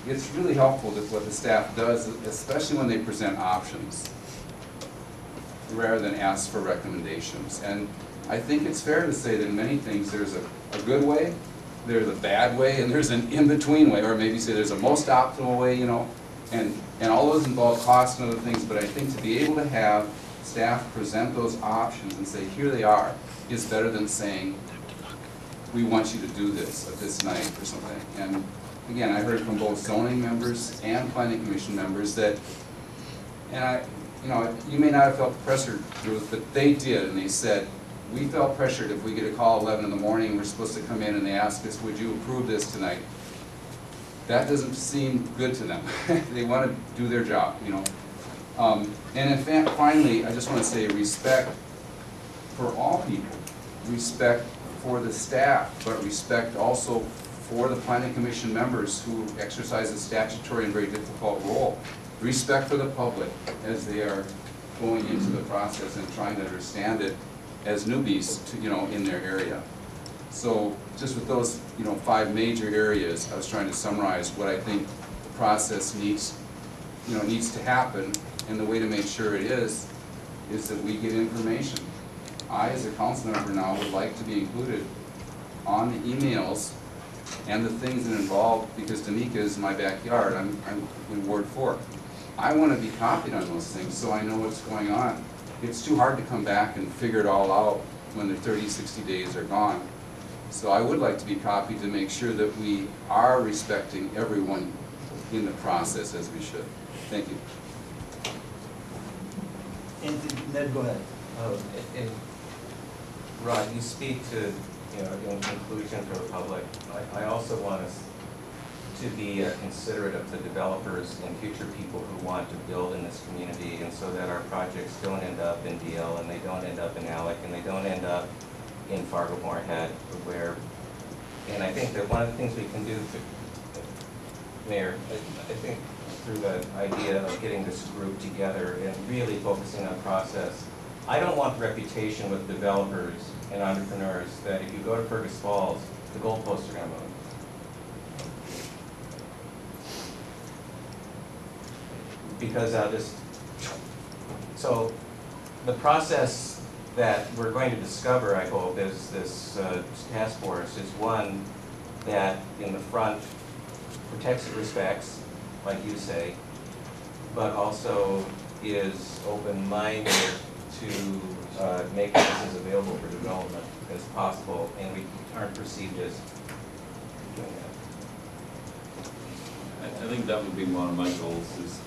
it's really helpful that what the staff does, especially when they present options, rather than ask for recommendations. And I think it's fair to say that in many things there's a good way, there's a bad way, and there's an in-between way, or maybe say there's a most optimal way, and all those involve costs and other things, but I think to be able to have staff present those options and say, here they are, is better than saying, we want you to do this at this night or something. And again, I heard from both zoning members and planning commission members that, and you may not have felt the pressure, Ruth, but they did, and they said, we felt pressured if we get a call 11 in the morning, we're supposed to come in and they ask us, would you approve this tonight? That doesn't seem good to them. They want to do their job, And in fact, finally, I just want to say respect for all people, respect for the staff, but respect also for the planning commission members who exercise a statutory and very difficult role. Respect for the public as they are going into the process and trying to understand it as newbies to, in their area. So just with those 5 major areas, I was trying to summarize what I think the process needs to happen, and the way to make sure it is that we get information. I, as a council member now, would like to be included on the emails and the things that involve, because Danica is my backyard, I'm in Ward 4. I want to be copied on those things so I know what's going on. It's too hard to come back and figure it all out when the 30, 60 days are gone. So I would like to be copied to make sure that we are respecting everyone in the process as we should. Thank you. And Ned, go ahead. And Rod, you speak to, in conclusion for the public. I also want us to be considerate of the developers and future people who want to build in this community, and so that our projects don't end up in DL, and they don't end up in Alec, and they don't end up in Fargo-Moorhead, where, and I think that one of the things we can do, Mayor, I think through the idea of getting this group together and really focusing on process, I don't want the reputation with developers and entrepreneurs that if you go to Fergus Falls, the goalposts are gonna move. Because so the process that we're going to discover, I hope, is this task force is one that in the front protects and respects, like you say, but also is open-minded to make this as available for development as possible, and we aren't perceived as doing that. I think that would be one of my goals is,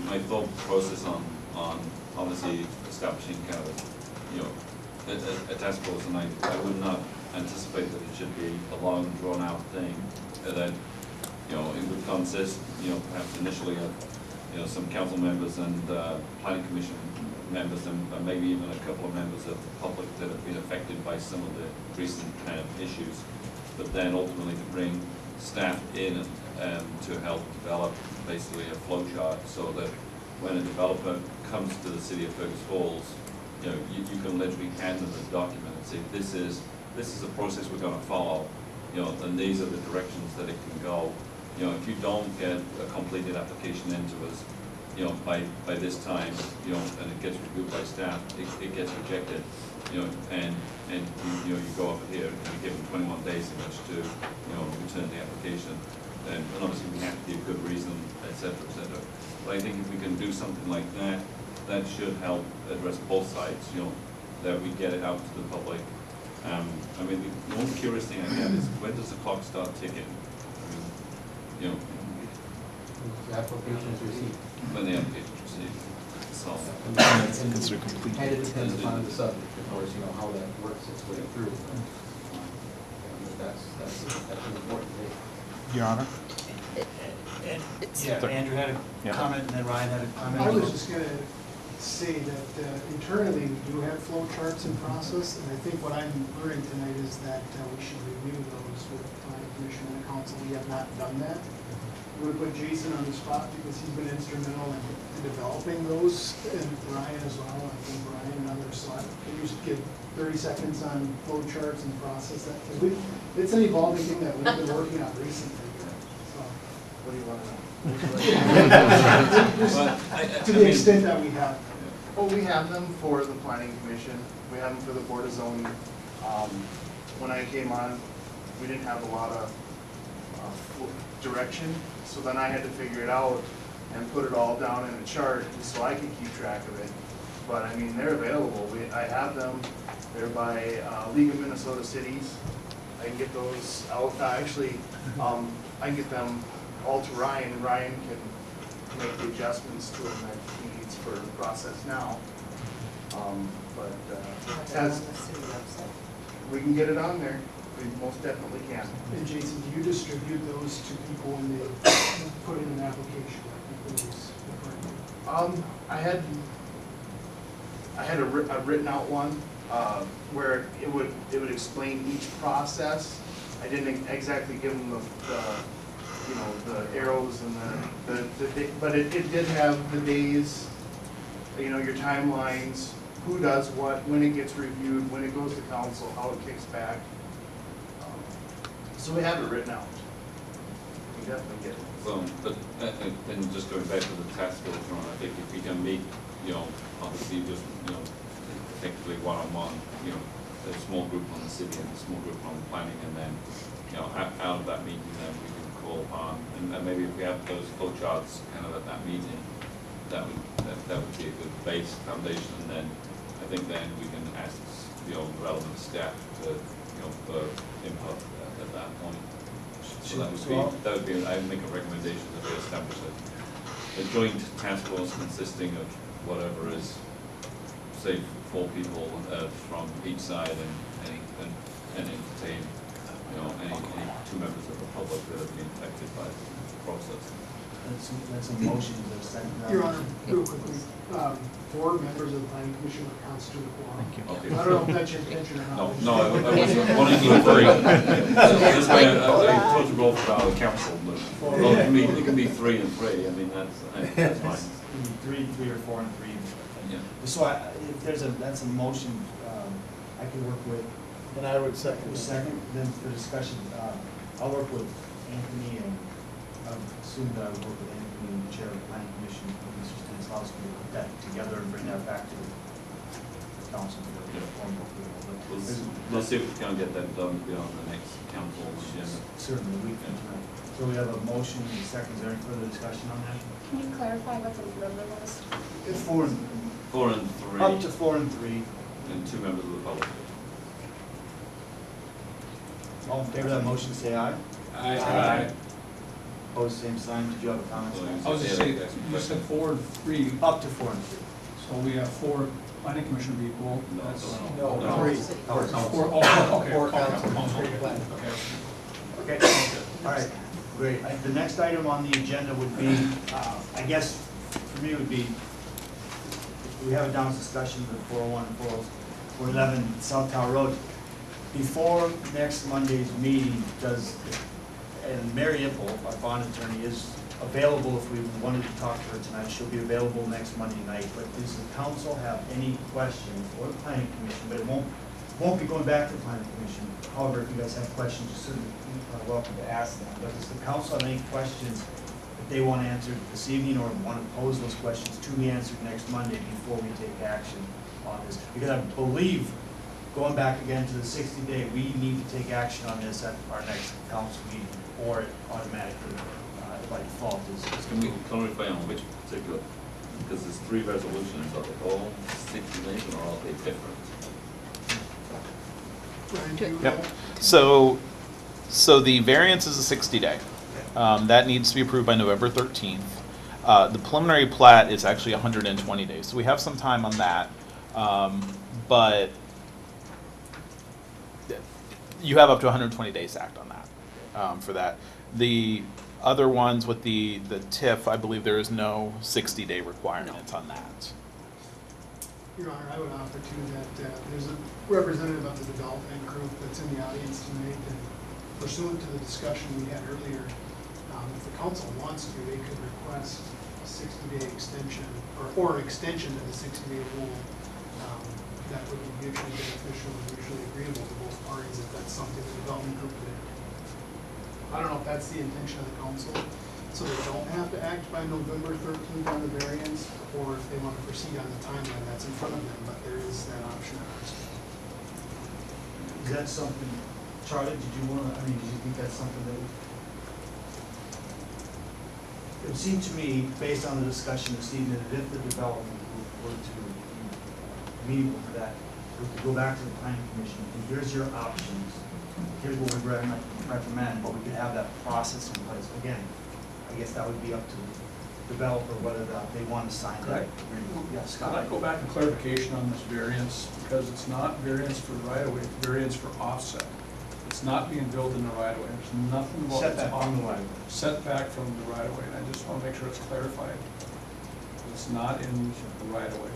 my thought process on obviously establishing kind of, a task force, and I would not anticipate that it should be a long, drawn-out thing, that, it would consist, perhaps initially of, some council members and planning commission members and maybe even a couple of members of the public that have been affected by some of the recent kind of issues, but then ultimately to bring staff in to help develop basically a flow chart so that when a developer comes to the city of Fergus Falls, you can literally hand them a document and say, this is the process we're going to follow, and these are the directions that it can go. If you don't get a completed application into us, by this time, and it gets reviewed by staff, it gets rejected, and you go over here and you give them 21 days in which to, return the application. And obviously we have to give good reason, et cetera, et cetera. But I think if we can do something like that, that should help address both sides, that we get it out to the public. I mean, the one curious thing I have is, when does the clock start ticking? I mean, Applications received. when the application's received. So, And it depends upon the subject, of course, how that works its way through. That's an important thing. Your Honor? Yeah, Andrew had a comment, and then Ryan had a comment. I was just gonna say that internally, we do have flow charts in process, and I think what I'm learning tonight is that we should review those with the planning commission and the council. We have not done that. We would put Jason on the spot because he's been instrumental in developing those, and Ryan as well, I think Ryan and others. So can you just give 30 seconds on flow charts and process that? Because it's an evolving thing that we've been working on recently. So what do you want to know? To the extent that we have. Well, we have them for the planning commission. We have them for the board of zoning. When I came on, we didn't have a lot of direction, so then I had to figure it out and put it all down in a chart so I could keep track of it. But I mean, they're available. I have them. They're by League of Minnesota Cities. I can get those out. Actually, I can get them all to Ryan, and Ryan can make the adjustments to them that he needs for the process now. As we can get it on there, we most definitely can. And Jason, do you distribute those to people when they put in an application? I had a written out one where it would explain each process. I didn't exactly give them the arrows and but it did have the days, your timelines, who does what, when it gets reviewed, when it goes to council, how it kicks back. So we have it written out. We definitely get it. So, but, and just going back to the task force, I think if we can meet, obviously just, effectively one-on-one, you know, a small group on the city and a small group on planning, and then, you know, out of that meeting, then we can call upon, and maybe if we have those flow charts kind of at that meeting, that would be a good base foundation, and then I think then we can ask, you know, relevant staff to, you know, for input at that point. So that would be, I would make a recommendation that we establish a joint task force consisting of whatever is, say, 4 people from each side, and entertain, you know, any 2 members of the public that have been affected by the process. That's a motion to second. Your Honor, real quickly, 4 members of the planning commission are constituted quorum. Okay. I don't know if that's your intention or not. No, I was wanting to agree. This way, I told you go for our council, but, well, it can be 3 and 3, I mean, that's fine. Three or 4 and 3. Yeah. So if that's a motion, I can work with. And I would second. Then for discussion, I'll work with Anthony, and I assume that I would work with Anthony, the chair of the planning commission, Mr. Stanislavski, to put that together and bring that back to the council for the formal approval. But Let's see if we can get that done beyond the next council agenda. certainly, we can tonight. So we have a motion and a second. Is there any further discussion on that? Can you clarify what the number was? It's 4 and 4 and 3. up to 4 and 3. And 2 members of the public. All in favor of that motion, say aye. Aye. Opposed, same sign. Did you have a comment? I was just saying, you said 4 and 3, Up to 4 and 3. so we have 4 planning commission people. That's- No, No. 3. Four, okay. Four Okay, council. okay. Okay, all right, great. The next item on the agenda would be, I guess, for me would be, we have a down discussion of the 401 and 411 South Tower Road. Before next Monday's meeting, and Mary Ipple, our bond attorney, is available if we wanted to talk to her tonight. She'll be available next Monday night. But does the council have any questions, or the planning commission, but it won't be going back to the planning commission. However, if you guys have questions, you're certainly welcome to ask them. But does the council have any questions that they want answered this evening, or want to pose those questions to be answered next Monday before we take action on this? Because I believe, going back again to the 60-day, we need to take action on this at our next council meeting, or it automatically, by default, is. Can we clarify on which particular, because there's 3 resolutions, are they all 60 days or are they different? Brian, do you Yep. know? So the variance is a 60-day. That needs to be approved by November 13th. The preliminary plat is actually 120 days, so we have some time on that. But you have up to 120 days to act on that, for that. The other ones with the TIF, I believe there is no 60-day requirement on that. Your Honor, I would offer too that there's a representative of the development group that's in the audience tonight, and pursuant to the discussion we had earlier, if the council wants to, they could request a 60-day extension, or extension to the 60-day rule. That would be mutually beneficial and mutually agreeable to both parties if that's something the development group would. I don't know if that's the intention of the council, so they don't have to act by November 13th on the variance, or if they want to proceed on the timeline that's in front of them, but there is that option. Is that something, Charlie, did you think that's something that it would seem to me, based on the discussion this evening, that if the development group were to be amenable to that, we could go back to the planning commission, and here's your options, here's what we recommend, but we could have that process in place. Again, I guess that would be up to the developer whether they want to sign that agreement. Yeah, Can I Scott? go back and clarification on this variance, because it's not variance for right-of-way, it's variance for offset. It's not being built in the right-of-way, there's nothing about. Setback from the right. Setback from the right-of-way, and I just want to make sure it's clarified. It's not in the right-of-way.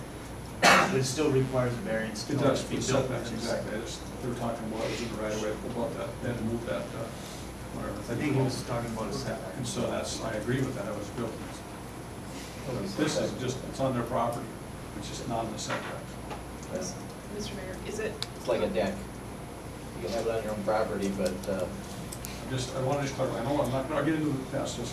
But it still requires a variance. It in order does, to be for built. setbacks, exactly, they were talking about it was in the right-of-way, about that, they had to move that, whatever. I think he was talking about a setback. And so that's, I agree with that, it was built. This is just, it's on their property, it's just not in the setbacks. Mr. Mayor, is it? It's like a deck. You can have it on your own property, but, I want to just clarify, I know I'm not going to get into the past, I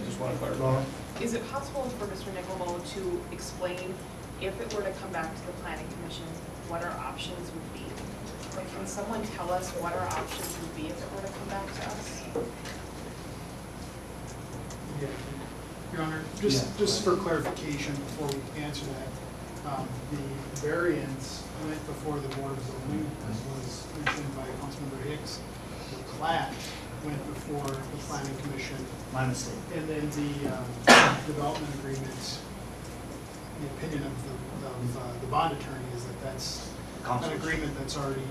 just want to clarify. Is it possible for Mr. Nickelmo to explain, if it were to come back to the planning commission, what our options would be? Like, can someone tell us what our options would be if it were to come back to us? Yeah. Your Honor, just for clarification, before we answer that, the variance went before the Board of Zoning, as was mentioned by Councilmember Hicks. The plat went before the Planning Commission. My mistake. And then the development agreement, the opinion of the bond attorney is that that's an agreement that's already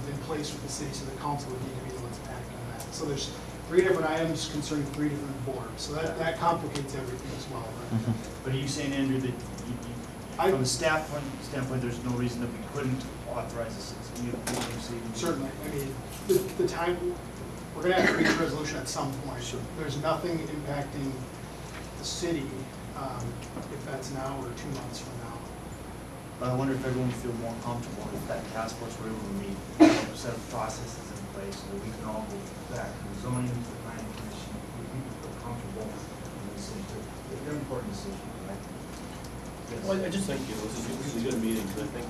in place with the city, so the council would need to be the ones acting on that. So there's 3 different items concerning 3 different boards, so that complicates everything as well. Right? But are you saying, Andrew, that from the staff standpoint, there's no reason that we couldn't authorize this? Certainly. I mean, the time, we're going to have to reach a resolution at some point. Sure. There's nothing impacting the city, if that's now or 2 months from now. But I wonder if everyone would feel more comfortable if that task force were able to meet, set of processes in place so that we can all go back from zoning to the planning commission. We people feel comfortable in this decision. They're important decisions, right? Yes. Well, I just think, this is a good meeting, because I think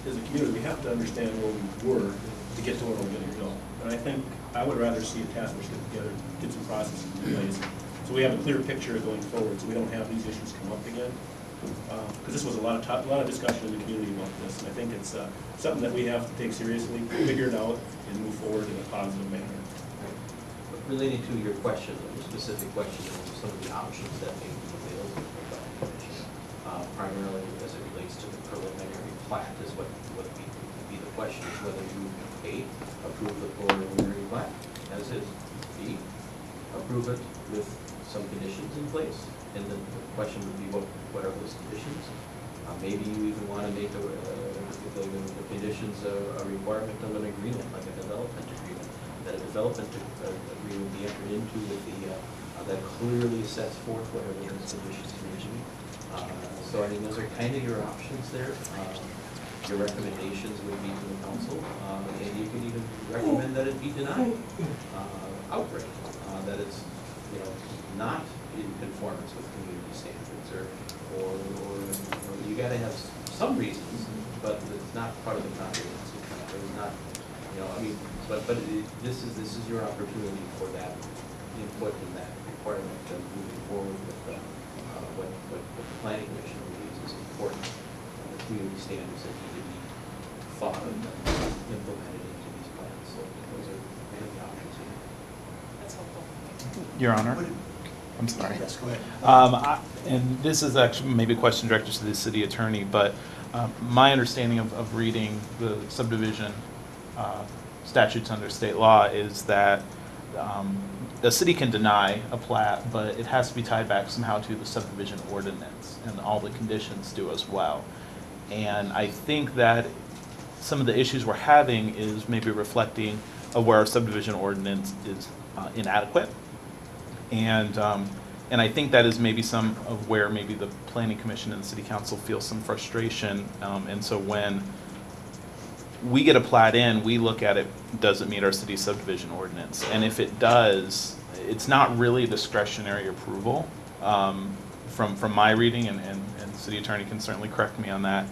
as a community, we have to understand where we were to get to where we're going to go. And I think I would rather see a task force get together, get some processes in place, so we have a clear picture going forward, so we don't have these issues come up again. Because this was a lot of discussion in the community about this, and I think it's something that we have to take seriously, figure it out, and move forward in a positive manner. Relating to your question, your specific question, of some of the options that may be available to the planning commission, primarily as it relates to the preliminary plat, is what would be the question, is whether you A, approve the preliminary plat as is, B, approve it with some conditions in place, and then the question would be what are those conditions? Maybe you even want to make the conditions a requirement of an agreement, like a development agreement, that a development agreement be entered into with that clearly sets forth whatever those conditions may be. So I mean, those are kind of your options there. Your recommendations would be to the council, and you could even recommend that it be denied outright, that it's not in conformance with community standards, or you got to have some reasons, but it's not part of the comprehensive plan. It's not, I mean, but this is your opportunity for that input and that requirement of moving forward with what the planning commission believes is important, the community standards that need to be thought of and implemented into these plans. So those are kind of the options here. That's helpful. Your Honor. I'm sorry. Yes, go ahead. And this is actually maybe a question directed to the city attorney, but my understanding of reading the subdivision statutes under state law is that the city can deny a plat, but it has to be tied back somehow to the subdivision ordinance, and all the conditions do as well. And I think that some of the issues we're having is maybe reflecting of where our subdivision ordinance is inadequate. And I think that is maybe some of where maybe the planning commission and the city council feel some frustration. And so when we get a plat in, we look at it, does it meet our city subdivision ordinance? And if it does, it's not really discretionary approval from my reading, and the city attorney can certainly correct me on that.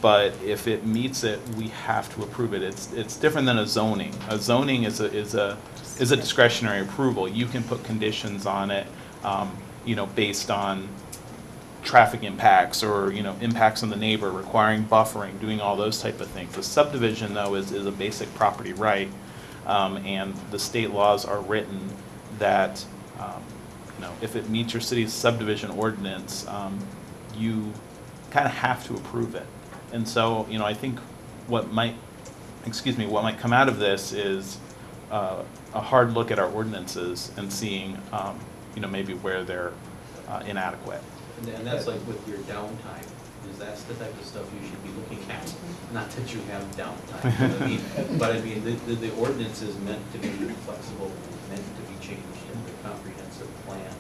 But if it meets it, we have to approve it. It's different than a zoning. A zoning is a discretionary approval. You can put conditions on it, based on traffic impacts or impacts on the neighbor, requiring buffering, doing all those type of things. The subdivision, though, is a basic property right, and the state laws are written that if it meets your city's subdivision ordinance, you kind of have to approve it. And so I think what might come out of this is a hard look at our ordinances and seeing maybe where they're inadequate. And that's like with your downtime, because that's the type of stuff you should be looking at. Not that you have downtime, but I mean, the ordinance is meant to be flexible, meant to be changed, and the comprehensive plan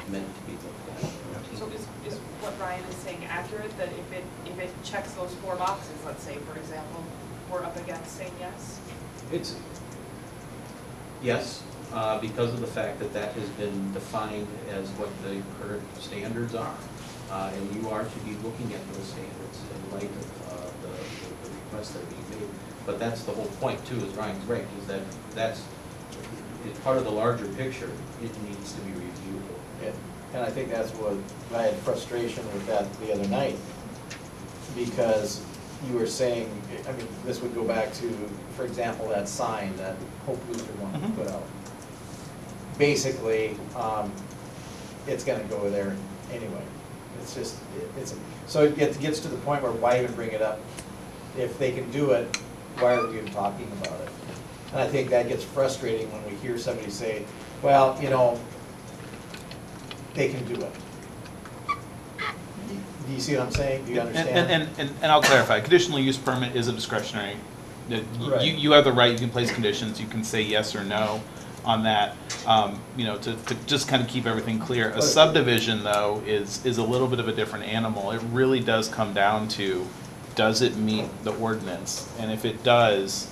meant to be looked at. So is what Ryan is saying accurate, that if it checks those 4 boxes, let's say, for example, we're up against saying yes? It's, yes, because of the fact that has been defined as what the current standards are. and you are to be looking at those standards in light of the requests that are being made. But that's the whole point too, is Ryan's right, is that it's part of the larger picture. It needs to be reviewed. Yeah. And I think that's what, I had frustration with that the other night, because you were saying, I mean, this would go back to, for example, that sign that Hope Luther wanted to put out. Basically, it's gonna go there anyway. It's just, so it gets to the point where why even bring it up? If they can do it, why are we even talking about it? And I think that gets frustrating when we hear somebody say, well, you know, they can do it. Do you see what I'm saying? Do you understand? And I'll clarify, conditional use permit is a discretionary. Right. You have the right, you can place conditions, you can say yes or no on that, you know, to just kind of keep everything clear. A subdivision, though, is a little bit of a different animal. It really does come down to, does it meet the ordinance? And if it does,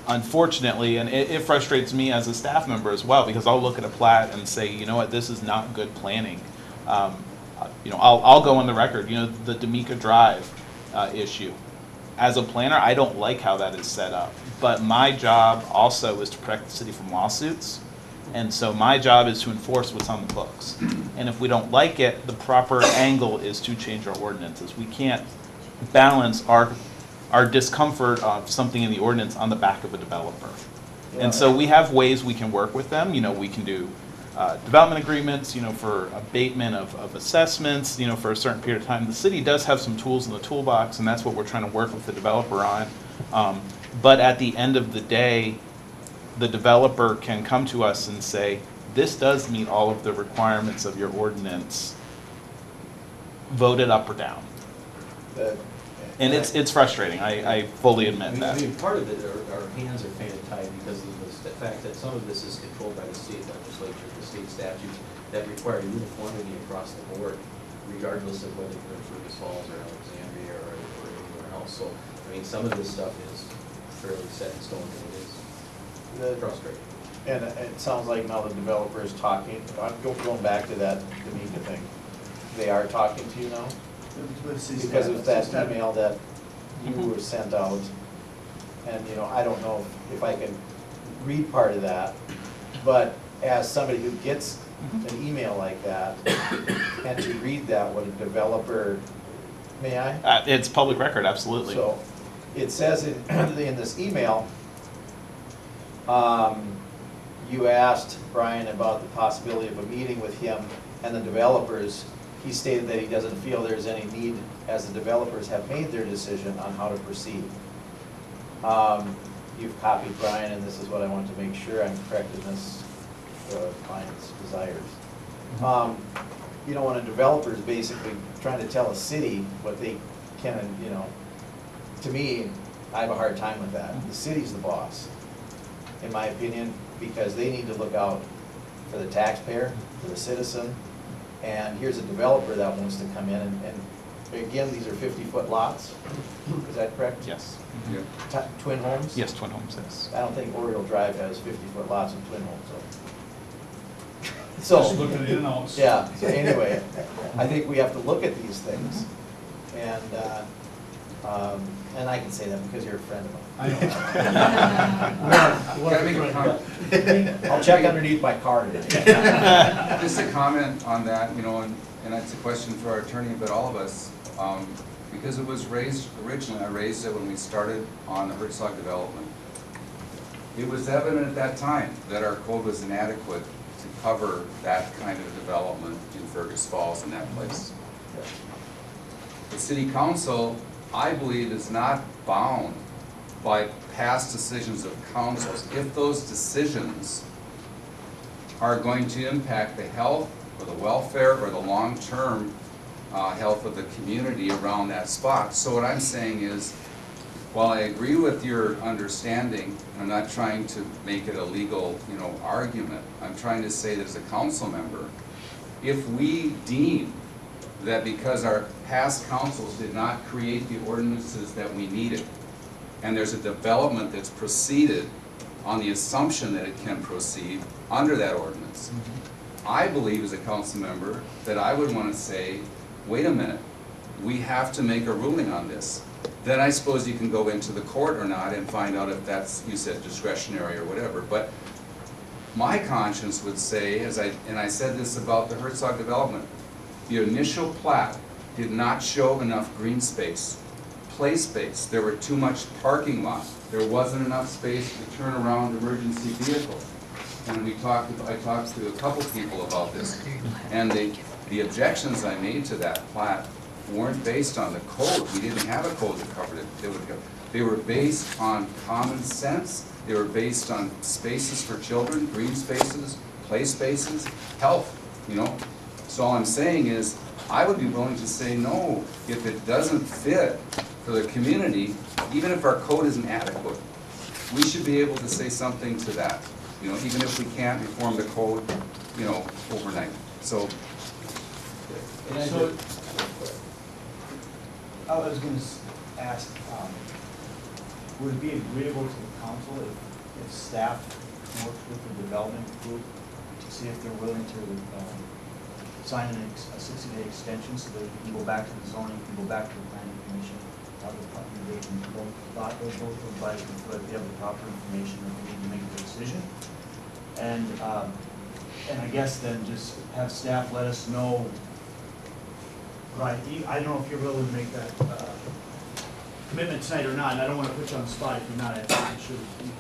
unfortunately, and it frustrates me as a staff member as well, because I'll look at a plat and say, you know what, this is not good planning. You know, I'll go on the record, you know, the D'Amica Drive issue. As a planner, I don't like how that is set up. But my job also is to protect the city from lawsuits. And so my job is to enforce what's on the books. And if we don't like it, the proper angle is to change our ordinances. We can't balance our discomfort of something in the ordinance on the back of a developer. And so we have ways we can work with them. You know, we can do development agreements, you know, for abatement of assessments, you know, for a certain period of time. The city does have some tools in the toolbox, and that's what we're trying to work with the developer on. But at the end of the day, the developer can come to us and say, this does meet all of the requirements of your ordinance. Vote it up or down. And it's frustrating. I fully admit that. I mean, part of it, our hands are kind of tied because of the fact that some of this is controlled by the state legislature, the state statutes that require uniformity across the board, regardless of whether you're in Fergus Falls or Alexandria or anywhere else. So, I mean, some of this stuff is fairly set in stone, and it is frustrating. And it sounds like now the developer is talking, I'm going back to that D'Amica thing. They are talking to you now? Because of that email that you were sent out. And, you know, I don't know if I can read part of that, but as somebody who gets an email like that, and to read that, what a developer, may I? It's public record, absolutely. So, it says in this email, you asked Brian about the possibility of a meeting with him and the developers. He stated that he doesn't feel there's any need, as the developers have made their decision on how to proceed. You've copied Brian, and this is what I want to make sure I'm correct in this, client's desires. You know, when a developer is basically trying to tell a city what they can, and, you know, to me, I have a hard time with that. The city's the boss, in my opinion, because they need to look out for the taxpayer, for the citizen. And here's a developer that wants to come in, and again, these are 50-foot lots. Is that correct? Yes. Twin homes? Yes, twin homes, yes. I don't think Oriole Drive has 50-foot lots and twin homes, so. Just look at the in-outs. Yeah, so anyway, I think we have to look at these things, and I can say that because you're a friend of mine. I'll check underneath my car today. Just a comment on that, you know, and that's a question for our attorney, but all of us, because it was raised originally, I raised it when we started on the Herzog development. It was evident at that time that our code was inadequate to cover that kind of development in Fergus Falls and that place. The city council, I believe, is not bound by past decisions of councils if those decisions are going to impact the health or the welfare or the long-term health of the community around that spot. So what I'm saying is, while I agree with your understanding, I'm not trying to make it a legal, you know, argument. I'm trying to say that as a council member, if we deem that because our past councils did not create the ordinances that we needed, and there's a development that's proceeded on the assumption that it can proceed under that ordinance, I believe as a council member that I would want to say wait a minute, we have to make a ruling on this. Then I suppose you can go into the court or not and find out if that's, you said discretionary or whatever, but my conscience would say, and I said this about the Herzog development, the initial plat did not show enough green space, play space. There were too much parking lot. There wasn't enough space to turn around emergency vehicles. And I talked to a couple people about this, and the objections I made to that plat weren't based on the code. We didn't have a code that covered it. They were based on common sense. They were based on spaces for children, green spaces, play spaces, health, you know. So all I'm saying is, I would be willing to say no if it doesn't fit for the community, even if our code isn't adequate. We should be able to say something to that, you know, even if we can't reform the code, you know, overnight. So I was going to ask, would it be agreeable to the council if staff works with the development group to see if they're willing to sign a 60-day extension so that we can go back to the zoning, we can go back to the planning commission, they can both provide, but they have the proper information that they need to make the decision. And I guess then just have staff let us know. Right, I don't know if you're willing to make that commitment tonight or not, and I don't want to put you on the spot if you're not. I think you should, you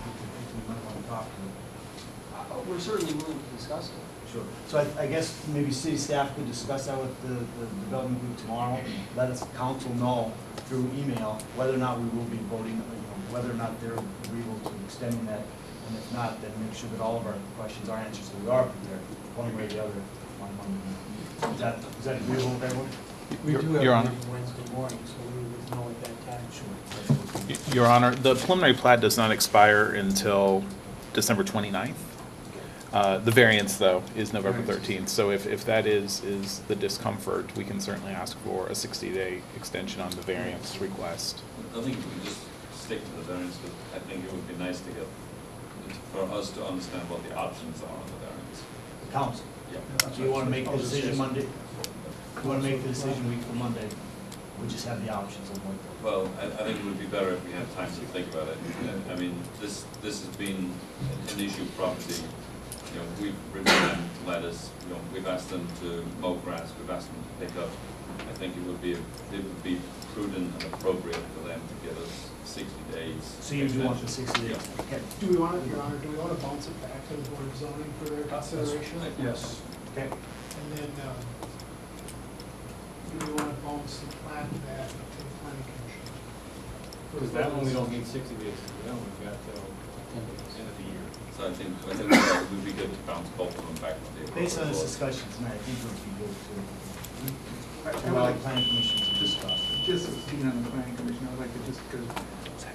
might want to talk to them. We're certainly willing to discuss it. Sure. So I guess maybe city staff could discuss that with the development group tomorrow. Let us council know through email whether or not we will be voting, you know, whether or not they're agreeable to extending that. And if not, then make sure that all of our questions are answered so we are prepared one way or the other on Monday. Is that agreeable with everyone? We do have Your a Honor. meeting Wednesday morning, so we would know at that time. Sure. Your Honor, the preliminary plat does not expire until December 29th. The variance, though, is November 13th. So if that is the discomfort, we can certainly ask for a 60-day extension on the variance request. I think we can just stick to the variance, but I think it would be nice to get, for us to understand what the options are on the variance. The council. Yeah. Do you want to make the decision Monday? You want to make the decision week from Monday? We just have the options of what. Well, I think it would be better if we had time to think about it. I mean, this has been an issue property. You know, we've written them letters, you know, we've asked them to mow grass, we've asked them to pick up. I think it would be prudent and appropriate for them to give us 60 days. So you do want the 60 days? Yeah. Okay. Do we want to, Your Honor, do we want to bounce it back to the Board of Zoning for their consideration? Yes. Okay. And then, do we want to bounce the plat back to the planning commission? Because that one we don't need 60 days to do, we've got till end of the year. So I think it would be good to bounce both of them back to the. Based on this discussion tonight, I think it would be good to allow the planning commission to discuss. Just as being on the planning commission, I would like to just, because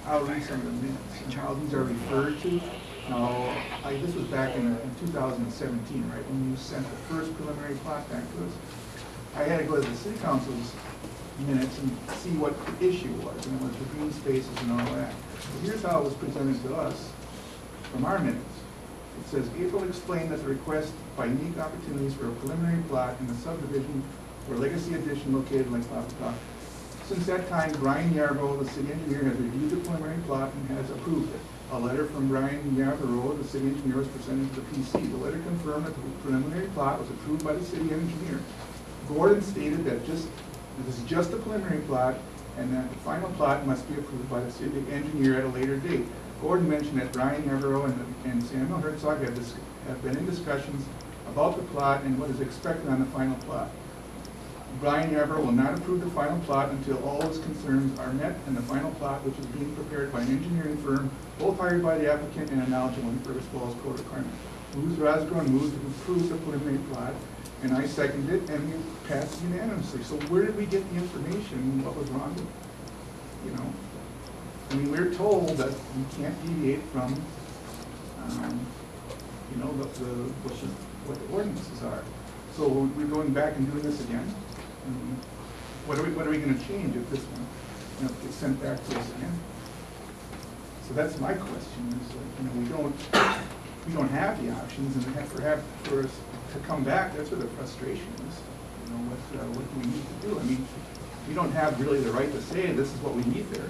I'll read some of the minutes and how these are referred to. Now, this was back in 2017, right, when you sent the first preliminary plot back to us. I had to go to the city council's minutes and see what the issue was, and it was the green spaces and all that. But here's how it was presented to us from our minutes. It says, April explained that the request by unique opportunities for a preliminary plot in the subdivision or legacy addition located like blah, blah, blah. Since that time, Brian Yarborough, the city engineer, has reviewed the preliminary plot and has approved it. A letter from Brian Yarborough, the city engineer, was presented to the PC. The letter confirmed that the preliminary plot was approved by the city engineer. Gordon stated that this is just a preliminary plot and that the final plot must be approved by the city engineer at a later date. Gordon mentioned that Brian Yarborough and Samuel Herzog have been in discussions about the plot and what is expected on the final plot. Brian Yarborough will not approve the final plot until all his concerns are met, and the final plot, which is being prepared by an engineering firm, both hired by the applicant and knowledgeable in Fergus Falls code requirement. Moves Rosgro moves to approve the preliminary plot, and I seconded it, and we passed unanimously. So where did we get the information? What was wrong with it? You know, I mean, we're told that we can't deviate from, you know, what the ordinances are. So we're going back and doing this again. What are we going to change if this one, you know, gets sent back to us again? So that's my question. Is you know, we don't have the options, and for us to come back, that's where the frustration is. you know, what do we need to do? I mean, we don't have really the right to say this is what we need there.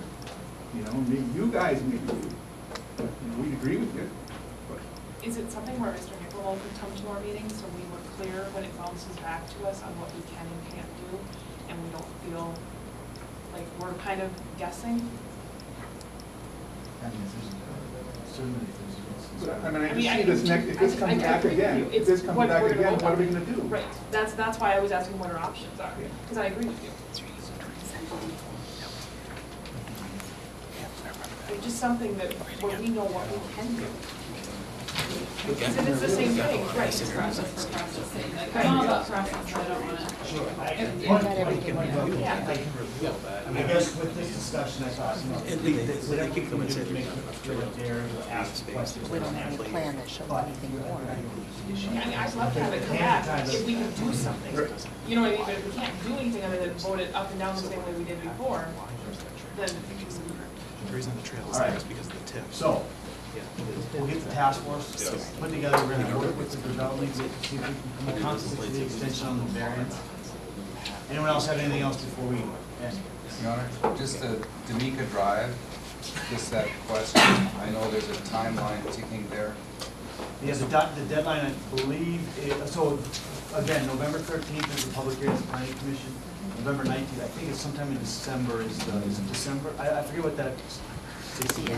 You know, maybe you guys maybe do, but, you know, we'd agree with you. But Is it something where Mr. Nickel could come to our meetings so we were clear when it bounces back to us on what we can and can't do, and we don't feel like we're kind of guessing? But, I mean, I I mean, just I see this can- next, if this I comes back agree with again, you. if It's this comes what back we're gonna again, vote what are we on. gonna do? Right, that's why I was asking what our options are, Yeah. because I agree with you. It's just something that, where we know what we can do. Because if it's the same thing, right, It's process for process sake. Like, I'm all about process, I don't wanna. I guess with this discussion, I thought, you know, whatever we can do to make people feel like they're able to ask questions. We don't have any plan that shows anything more. I mean, I'd love to have it come back if we can do something. You know what I mean? But if we can't do anything other than vote it up and down the same way we did before, then. The reason the trail is All right. there is because of the tip. So, we'll get the task force put together, we're gonna work with the development, see if we can come constantly to the extension on the variance. Anyone else have anything else before we end? Your Honor, just D'Amica Drive, just that question. I know there's a timeline ticking there. Yeah, the deadline, I believe, so, again, November 13th is the public hearing of the planning commission. November 19th, I think it's sometime in December, is it December? I forget what that is.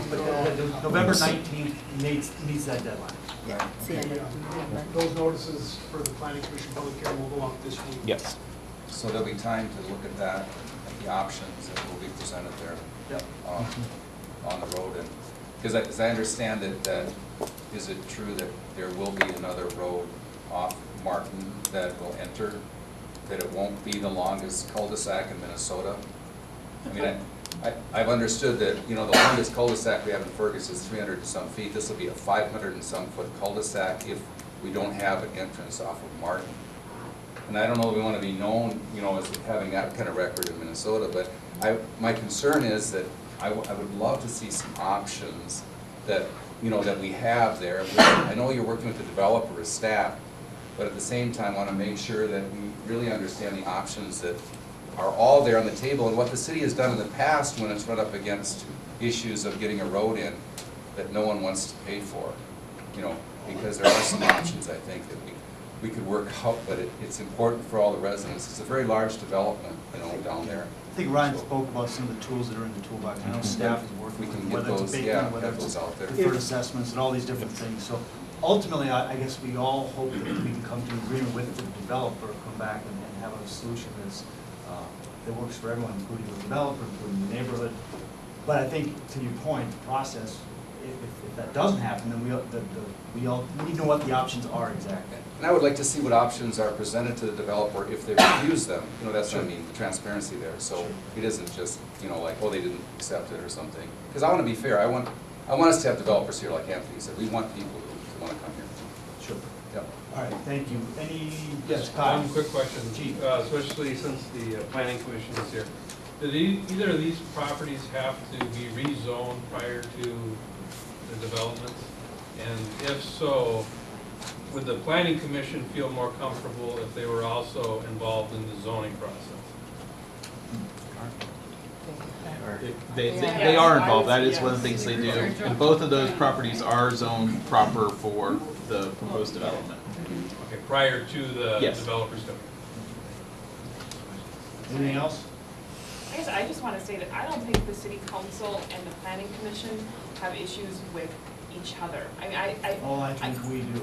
But November 19th meets that deadline. It's the end of November. Those notices for the planning commission public hearing will go out this week. Yes. So there'll be time to look at that, at the options that will be presented there. Yep. On the road. And because as I understand it, that, is it true that there will be another road off Martin that will enter, that it won't be the longest cul-de-sac in Minnesota? I mean, I've understood that, you know, the longest cul-de-sac we have in Fergus is 300 and some feet. This will be a 500 and some foot cul-de-sac if we don't have an entrance off of Martin. And I don't know if we want to be known, you know, as having that kind of record in Minnesota, but my concern is that I would love to see some options that, you know, that we have there. I know you're working with the developer as staff, but at the same time, want to make sure that we really understand the options that are all there on the table, and what the city has done in the past when it's run up against issues of getting a road in that no one wants to pay for, you know, because there are some options, I think, that we could work out, but it's important for all the residents. It's a very large development, you know, down there. I think Ryan spoke about some of the tools that are in the toolbox. I know staff is working We with can get whether it's those, bacon, yeah, whether get it's those out there. deferred assessments and all these different things. So ultimately, I guess we all hope that we can come to an agreement with the developer, come back and have a solution that works for everyone, including the developer, including the neighborhood. But I think, to your point, the process, if that doesn't happen, then we all need to know what the options are exactly. And I would like to see what options are presented to the developer if they refuse them. You know, that's what I mean, the transparency there. So it isn't just, you know, like, oh, they didn't accept it or something. Because I want to be fair. I want us to have developers here, like Anthony said. We want people who want to come here. Sure. Yep. All right, thank you. Yes, Kyle? One quick question, Chief. especially since the planning commission is here. Did either of these properties have to be rezoned prior to the development? And if so, would the planning commission feel more comfortable if they were also involved in the zoning process? They are involved. That is one of the things they do. And both of those properties are zoned proper for the proposed development. Okay, prior to the Yes. developers coming. Anything else? I guess I just want to say that I don't think the city council and the planning commission have issues with each other. I mean, Oh, I think we do.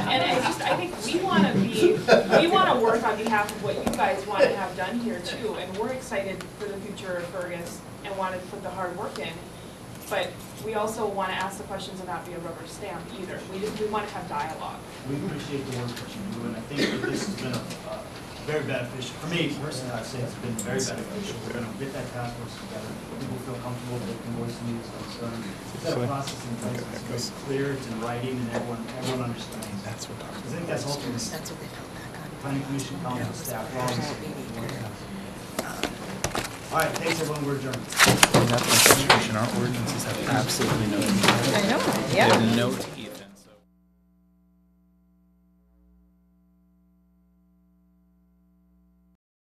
And I think we want to work on behalf of what you guys want to have done here too, and we're excited for the future of Fergus and want to put the hard work in. But we also want to ask the questions and not be a rubber stamp either. We want to have dialogue. We appreciate the work that you do, and I think that this has been very beneficial. For me personally, I'd say it's been very beneficial. We're going to get that task force together. People feel comfortable, they can voice needs, concerns. That process in place is very clear, it's in writing, and everyone understands. That's what I think that's ultimately. That's what they felt back on. Planning commission, council, staff, we're all in the same. All right, thanks everyone, we're adjourned. That's my frustration. Our ordinances have absolutely no. I know, yeah. They have no